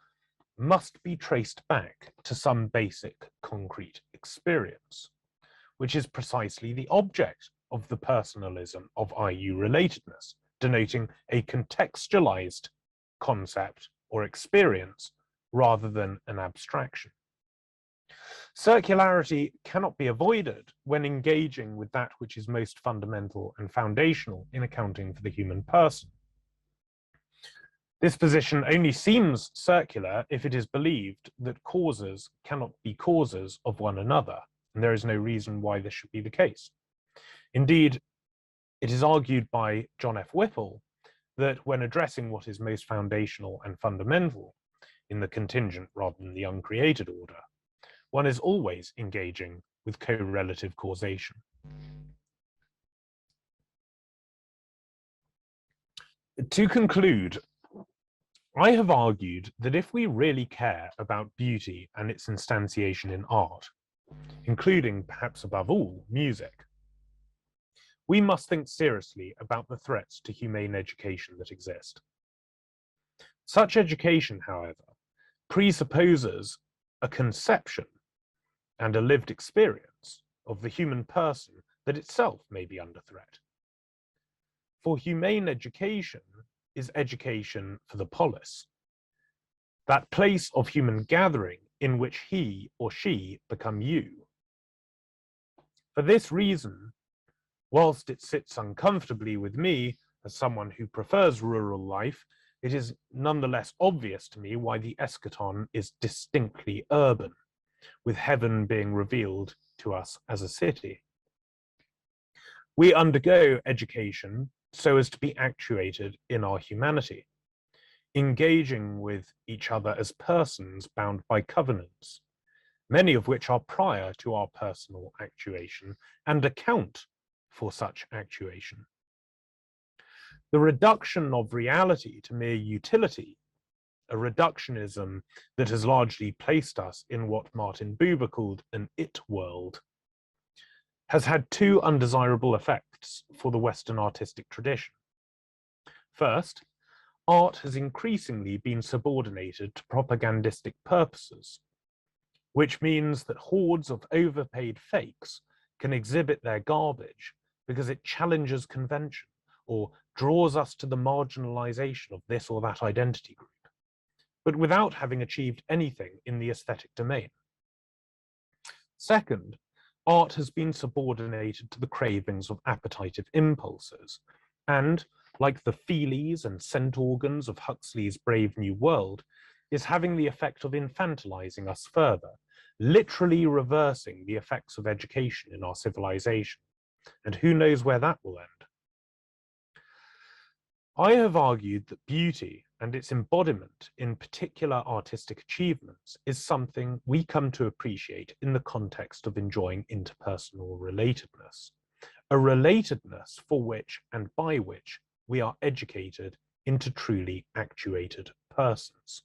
must be traced back to some basic concrete experience, which is precisely the object of the personalism of I-you relatedness, denoting a contextualized concept or experience rather than an abstraction. Circularity cannot be avoided when engaging with that which is most fundamental and foundational in accounting for the human person. This position only seems circular if it is believed that causes cannot be causes of one another, and there is no reason why this should be the case. Indeed, it is argued by John F. Whipple that when addressing what is most foundational and fundamental in the contingent rather than the uncreated order, one is always engaging with correlative causation. To conclude, I have argued that if we really care about beauty and its instantiation in art, including, perhaps above all, music, we must think seriously about the threats to humane education that exist. Such education, however, presupposes a conception and a lived experience of the human person that itself may be under threat. For humane education is education for the polis, that place of human gathering in which he or she become you. For this reason, whilst it sits uncomfortably with me as someone who prefers rural life, it is nonetheless obvious to me why the eschaton is distinctly urban, with heaven being revealed to us as a city. We undergo education so as to be actuated in our humanity, engaging with each other as persons bound by covenants, many of which are prior to our personal actuation and account for such actuation. The reduction of reality to mere utility, a reductionism that has largely placed us in what Martin Buber called an it world, has had two undesirable effects for the Western artistic tradition. First, art has increasingly been subordinated to propagandistic purposes, which means that hordes of overpaid fakes can exhibit their garbage because it challenges convention or draws us to the marginalization of this or that identity group, but without having achieved anything in the aesthetic domain. Second, art has been subordinated to the cravings of appetitive impulses, and, like the feelies and scent organs of Huxley's Brave New World, is having the effect of infantilizing us further, literally reversing the effects of education in our civilization. And who knows where that will end? I have argued that beauty and its embodiment in particular artistic achievements is something we come to appreciate in the context of enjoying interpersonal relatedness, a relatedness for which and by which we are educated into truly actuated persons.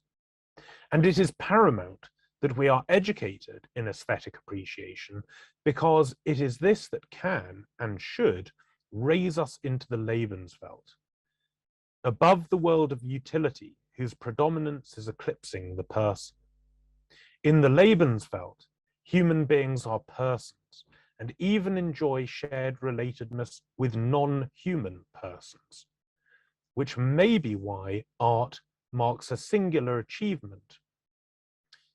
And it is paramount that we are educated in aesthetic appreciation, because it is this that can and should raise us into the Lebenswelt, above the world of utility whose predominance is eclipsing the person. In the Lebenswelt, human beings are persons and even enjoy shared relatedness with non-human persons, which may be why art marks a singular achievement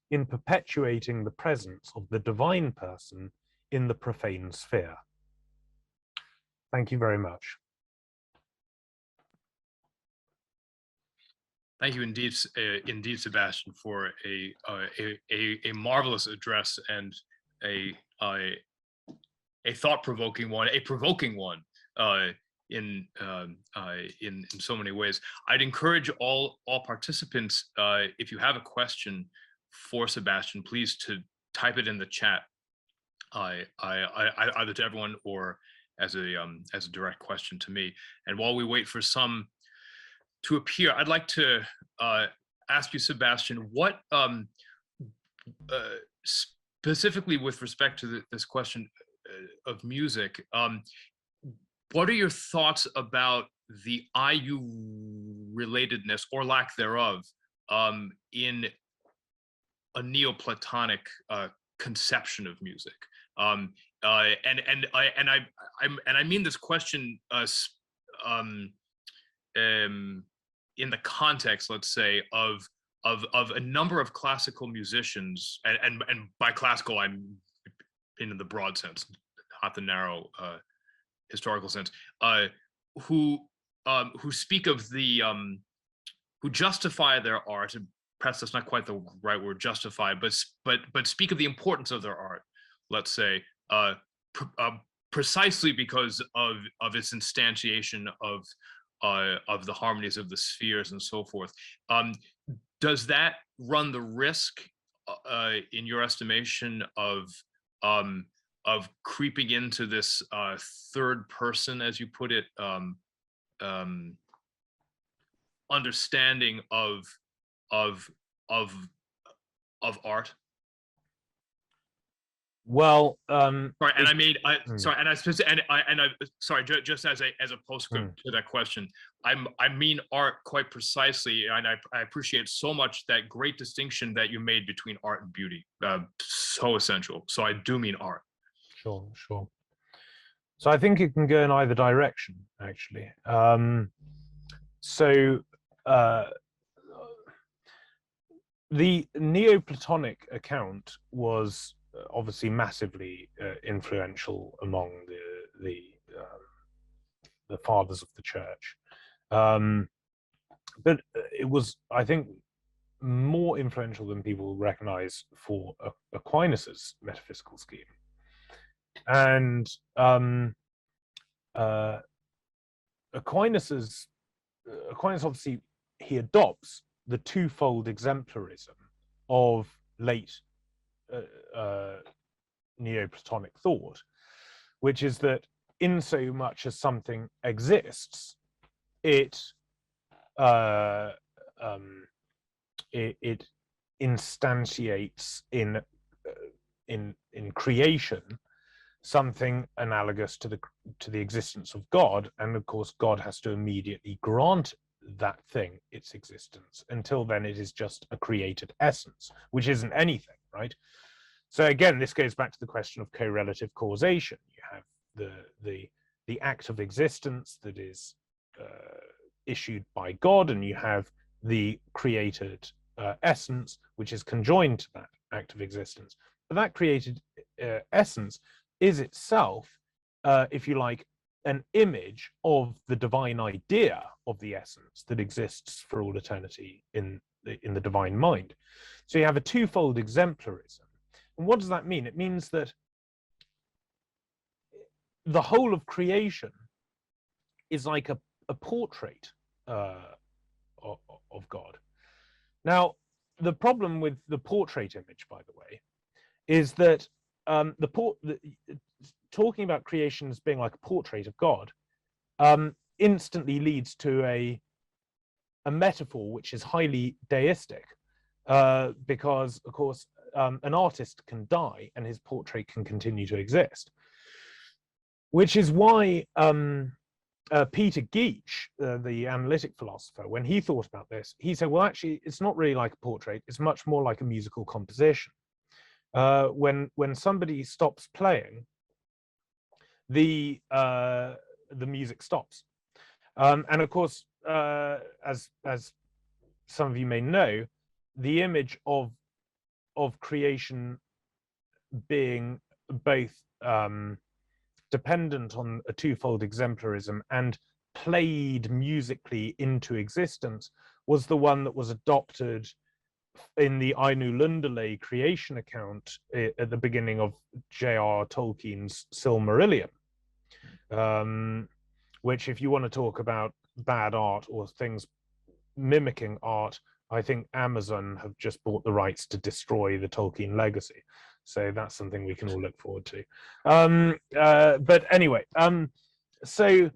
in perpetuating the presence of the divine person in the profane sphere. Thank you very much.
Thank you indeed, Sebastian, for a marvelous address and a thought-provoking one, a provoking one in so many ways. I'd encourage all participants, if you have a question for Sebastian, please to type it in the chat, either to everyone or as a direct question to me. And while we wait for some to appear, I'd like to ask you, Sebastian, what specifically with respect to this question of music, what are your thoughts about the IU relatedness or lack thereof in a Neoplatonic conception of music? And I mean this question in the context, let's say, of a number of classical musicians, and by classical I'm in the broad sense, not the narrow historical sense, who speak of the who justify their art, and perhaps that's not quite the right word, justify, but speak of the importance of their art, let's say, precisely because of its instantiation of the harmonies of the spheres and so forth. Does that run the risk, in your estimation, of creeping into this third person, as you put it, understanding of art?
Well,
sorry, and I mean, sorry, and I sorry, just as a postscript to that question, I mean art quite precisely, and I appreciate so much that great distinction that you made between art and beauty, so essential. So I do mean art.
Sure. So I think it can go in either direction, actually. The Neoplatonic account was obviously massively influential among the fathers of the church, but it was, I think, more influential than people recognize for Aquinas's metaphysical scheme. And Aquinas obviously, he adopts the twofold exemplarism of late Neoplatonic thought, which is that in so much as something exists, it instantiates in creation something analogous to the existence of God, and of course God has to immediately grant that thing its existence. Until then it is just a created essence, which isn't anything, right? So again, this goes back to the question of correlative causation. You have the act of existence that is issued by God, and you have the created essence which is conjoined to that act of existence. But that created essence is itself, if you like, an image of the divine idea of the essence that exists for all eternity in the divine mind. So you have a twofold exemplarism. And what does that mean? It means that the whole of creation is like a portrait of God. Now, the problem with the portrait image, by the way, is that talking about creation as being like a portrait of God instantly leads to a metaphor which is highly deistic, because, of course, an artist can die and his portrait can continue to exist, which is why Peter Geach, the analytic philosopher, when he thought about this, he said, well, actually, it's not really like a portrait. It's much more like a musical composition. When somebody stops playing, the music stops. And of course, as some of you may know, the image of creation being both dependent on a twofold exemplarism and played musically into existence was the one that was adopted in the Ainu Lundale creation account at the beginning of J.R. Tolkien's Silmarillion, which, if you want to talk about bad art or things mimicking art, I think Amazon have just bought the rights to destroy the Tolkien legacy. So that's something we can all look forward to. But anyway, so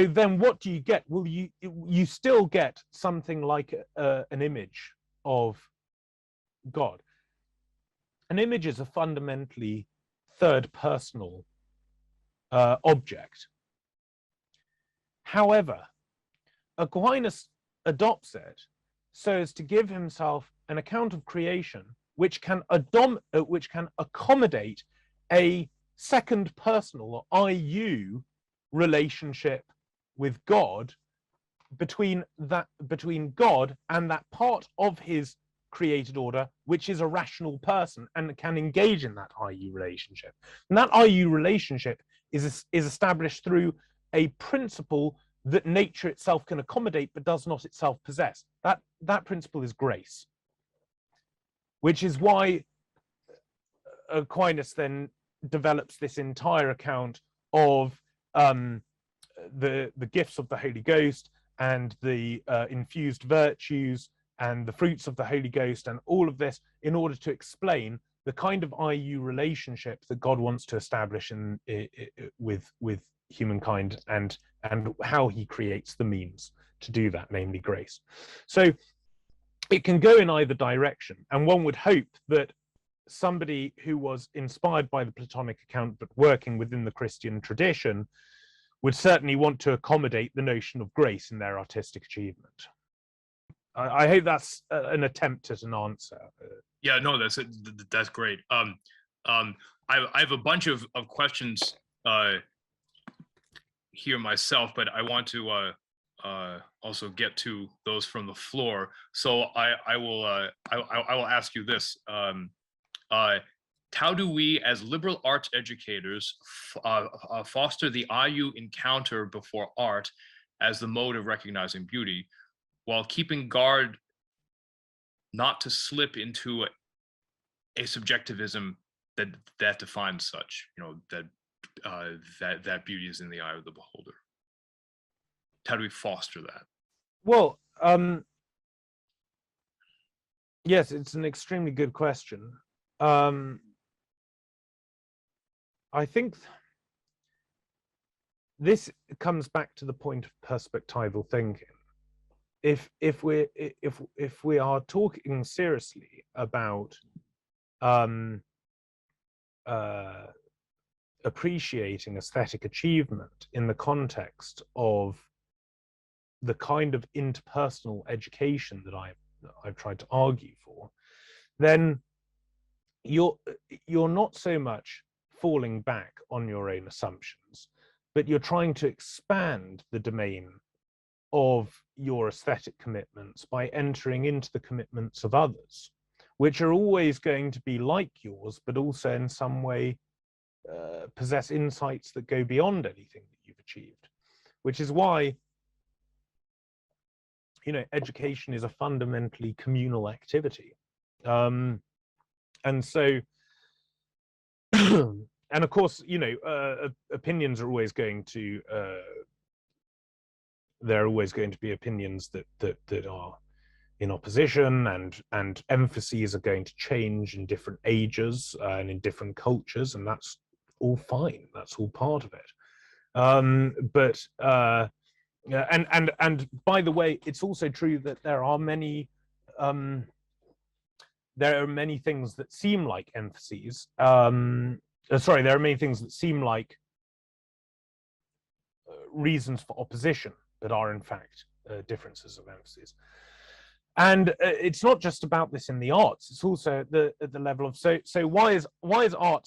then what do you get? Well, you still get something like an image of God. An image is a fundamentally third personal object. However, Aquinas adopts it so as to give himself an account of creation which can accommodate a second personal, or IU, relationship with God, between God and that part of his created order which is a rational person and can engage in that IU relationship. And that IU relationship is established through a principle that nature itself can accommodate but does not itself possess. That principle is grace, which is why Aquinas then develops this entire account of the gifts of the Holy Ghost and the infused virtues and the fruits of the Holy Ghost and all of this, in order to explain the kind of IU relationship that God wants to establish with humankind, and how he creates the means to do that, namely grace. So it can go in either direction, and one would hope that somebody who was inspired by the Platonic account but working within the Christian tradition would certainly want to accommodate the notion of grace in their artistic achievement. I hope that's an attempt at an answer.
Yeah, no, that's great. I have a bunch of questions here myself, but I want to also get to those from the floor. So I will ask you this: how do we, as liberal arts educators, foster the IU encounter before art as the mode of recognizing beauty, while keeping guard not to slip into a subjectivism that defines such, that beauty is in the eye of the beholder? How do we foster that?
Well, yes, it's an extremely good question. I think this comes back to the point of perspectival thinking. If we are talking seriously about appreciating aesthetic achievement in the context of the kind of interpersonal education that I've tried to argue for, then you're not so much falling back on your own assumptions, but you're trying to expand the domain of your aesthetic commitments by entering into the commitments of others, which are always going to be like yours, but also in some way possess insights that go beyond anything that you've achieved, which is why, education is a fundamentally communal activity. And so, and of course, opinions are always going to there are always going to be opinions that are in opposition, and emphases are going to change in different ages and in different cultures, and that's all fine. That's all part of it. And by the way, it's also true that there are many things that seem like emphases. Sorry, there are many things that seem like reasons for opposition, but are in fact differences of emphases. And it's not just about this in the arts; it's also at the level of so why is art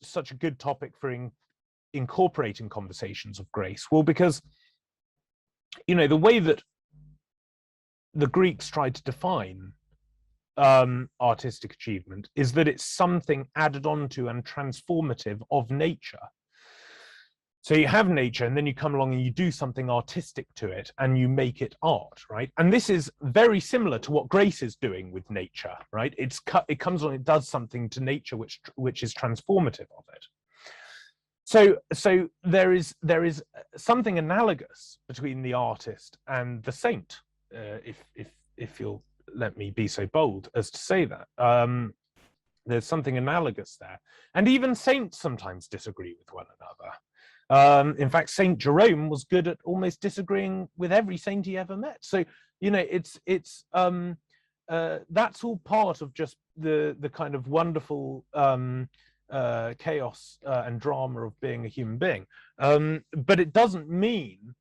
such a good topic for incorporating conversations of grace? Well, because the way that the Greeks tried to define artistic achievement is that it's something added onto and transformative of nature. So you have nature, and then you come along and you do something artistic to it, and you make it art, right? And this is very similar to what grace is doing with nature, right? It comes on, it does something to nature which is transformative of it. So there is something analogous between the artist and the saint, if you'll let me be so bold as to say that. There's something analogous there, and even saints sometimes disagree with one another. In fact, Saint Jerome was good at almost disagreeing with every saint he ever met. So it's that's all part of just the kind of wonderful chaos and drama of being a human being. But it doesn't mean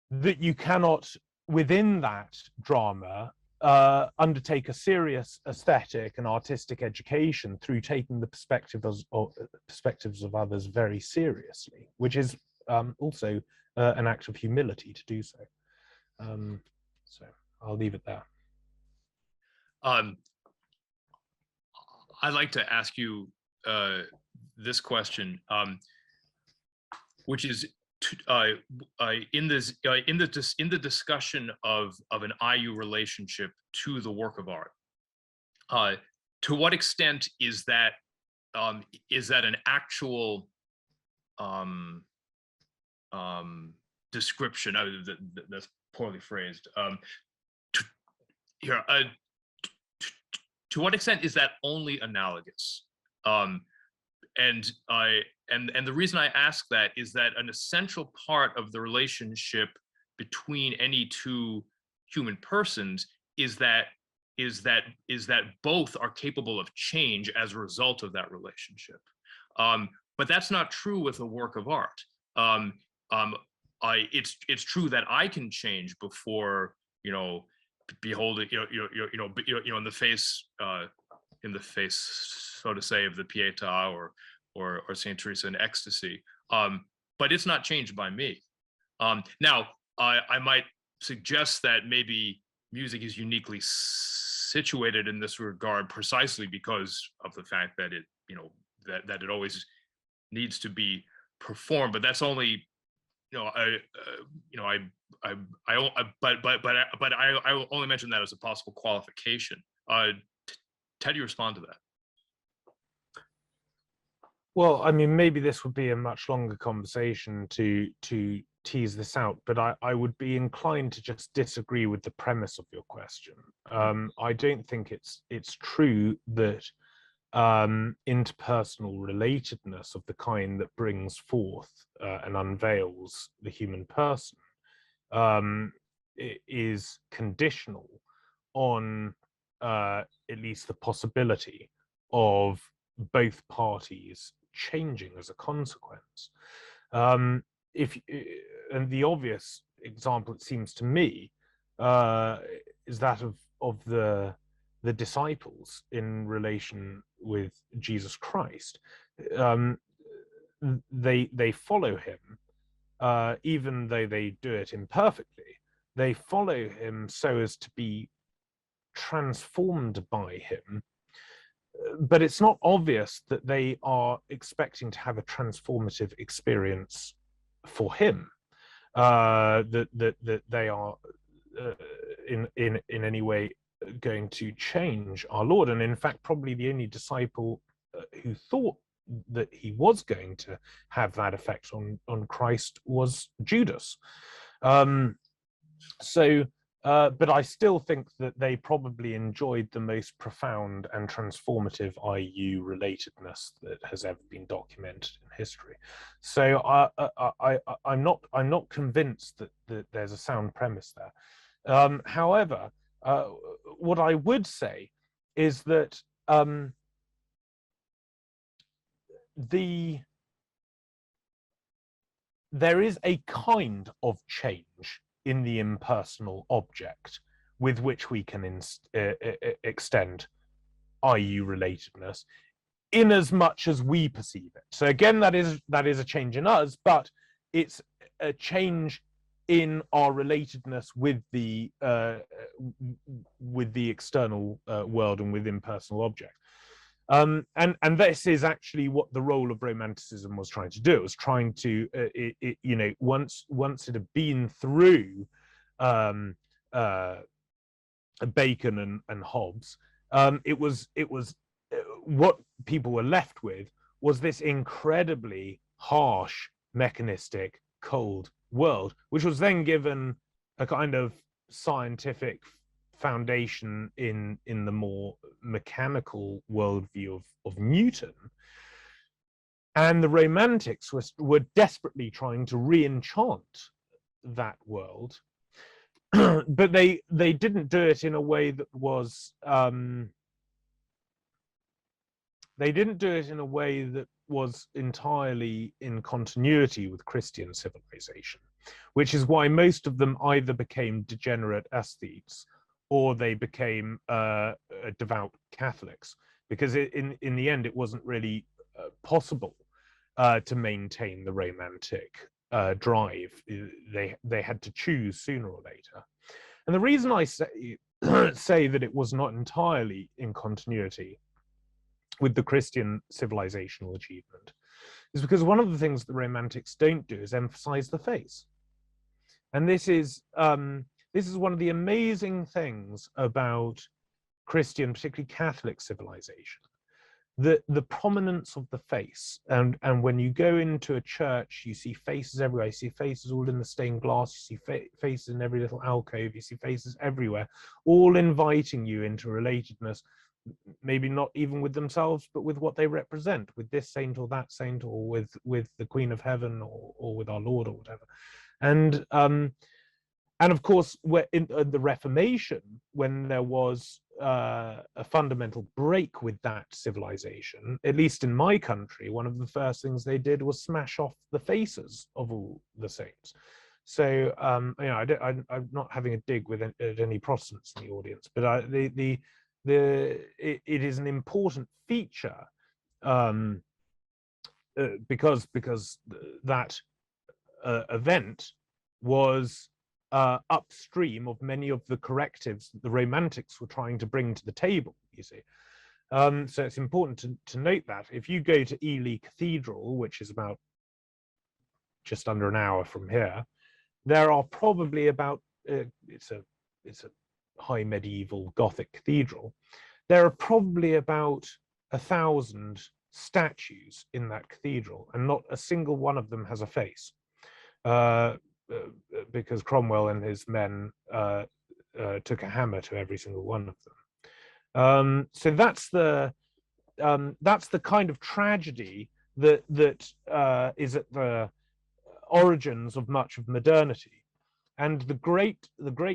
that you cannot, within that drama, undertake a serious aesthetic and artistic education through taking the perspectives of others very seriously, which is also an act of humility to do so. So I'll leave it there.
I'd like to ask you this question, which is in the discussion of an IU relationship to the work of art. To what extent is that an actual description? That's poorly phrased. To what extent is that only analogous? And the reason I ask that is that an essential part of the relationship between any two human persons is that both are capable of change as a result of that relationship. But that's not true with a work of art. It's true that I can change before behold it, in the face, so to say, of the Pietà or Saint Teresa in ecstasy. But it's not changed by me. Now, I might suggest that maybe music is uniquely situated in this regard precisely because of the fact that it, that it always needs to be performed. But that's only, I only mention that as a possible qualification. How do you respond to that?
Well, I mean, maybe this would be a much longer conversation to tease this out, but I would be inclined to just disagree with the premise of your question. I don't think it's true that interpersonal relatedness of the kind that brings forth and unveils the human person is conditional on at least the possibility of both parties changing as a consequence. And the obvious example, it seems to me, is that of the disciples in relation with Jesus Christ. They follow him, even though they do it imperfectly. They follow him so as to be transformed by him. But it's not obvious that they are expecting to have a transformative experience for him, that they are in any way going to change our Lord. And in fact, probably the only disciple who thought he was going to have that effect on Christ was Judas. But I still think that they probably enjoyed the most profound and transformative IU relatedness that has ever been documented in history. So I'm not convinced that there's a sound premise there. However, what I would say is that there is a kind of change in the impersonal object with which we can extend IU relatedness, in as much as we perceive it. So again, that is a change in us, but it's a change in our relatedness with the external world and with impersonal objects. And this is actually what the role of Romanticism was trying to do. It was trying to, once it had been through Bacon and Hobbes, it was what people were left with was this incredibly harsh, mechanistic, cold world, which was then given a kind of scientific foundation in the more mechanical worldview of Newton. And the Romantics were desperately trying to re-enchant that world, but they didn't do it in a way that was entirely in continuity with Christian civilization, which is why most of them either became degenerate aesthetes or they became devout Catholics, because in the end it wasn't really possible to maintain the Romantic drive. They had to choose sooner or later. And the reason I say that it was not entirely in continuity with the Christian civilizational achievement is because one of the things the Romantics don't do is emphasize the face. And this is one of the amazing things about Christian, particularly Catholic civilization, the prominence of the face. And when you go into a church, you see faces everywhere. You see faces all in the stained glass. You see faces in every little alcove. You see faces everywhere, all inviting you into relatedness, maybe not even with themselves, but with what they represent, with this saint or that saint, or with the Queen of Heaven, or with our Lord, or whatever. And of course, in the Reformation, when there was a fundamental break with that civilization, at least in my country, one of the first things they did was smash off the faces of all the saints. So, I'm not having a dig at any Protestants in the audience, but it is an important feature because that event was upstream of many of the correctives that the Romantics were trying to bring to the table, you see. So it's important to note that if you go to Ely Cathedral, which is about just under an hour from here, there are probably about it's a high medieval Gothic cathedral. There are probably about 1,000 statues in that cathedral, and not a single one of them has a face. Because Cromwell and his men took a hammer to every single one of them. So that's the kind of tragedy that is at the origins of much of modernity. And the great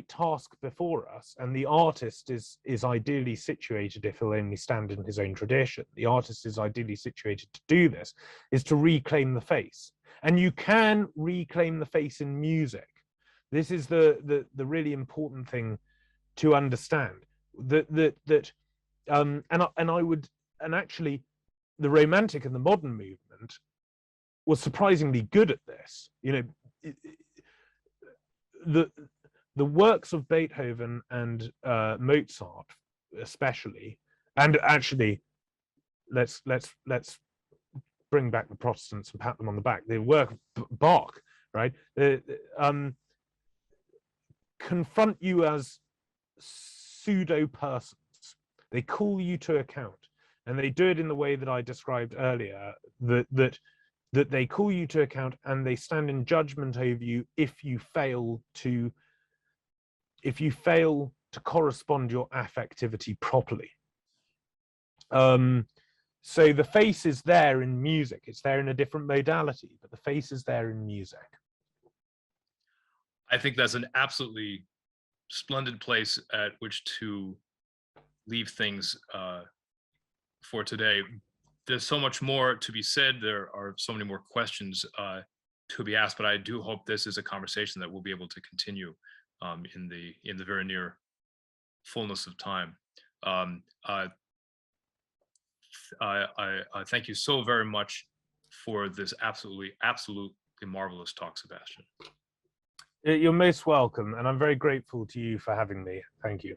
task before us, and the artist is ideally situated, if he'll only stand in his own tradition, the artist is ideally situated to do this, is to reclaim the face. And you can reclaim the face in music. This is the really important thing to understand. Actually, the Romantic and the modern movement was surprisingly good at this. The works of Beethoven and Mozart, especially, and actually, let's bring back the Protestants and pat them on the back. The work of Bach, right, confront you as pseudo persons. They call you to account, And they do it in the way that I described earlier, that they call you to account and they stand in judgment over you if you fail to correspond your affectivity properly. So the face is there in music. It's there in a different modality, but the face is there in music.
I think that's an absolutely splendid place at which to leave things for today. There's so much more to be said. There are so many more questions to be asked, but I do hope this is a conversation that we'll be able to continue in the very near fullness of time. I thank you so very much for this absolutely marvelous talk, Sebastian.
You're most welcome, and I'm very grateful to you for having me. Thank you.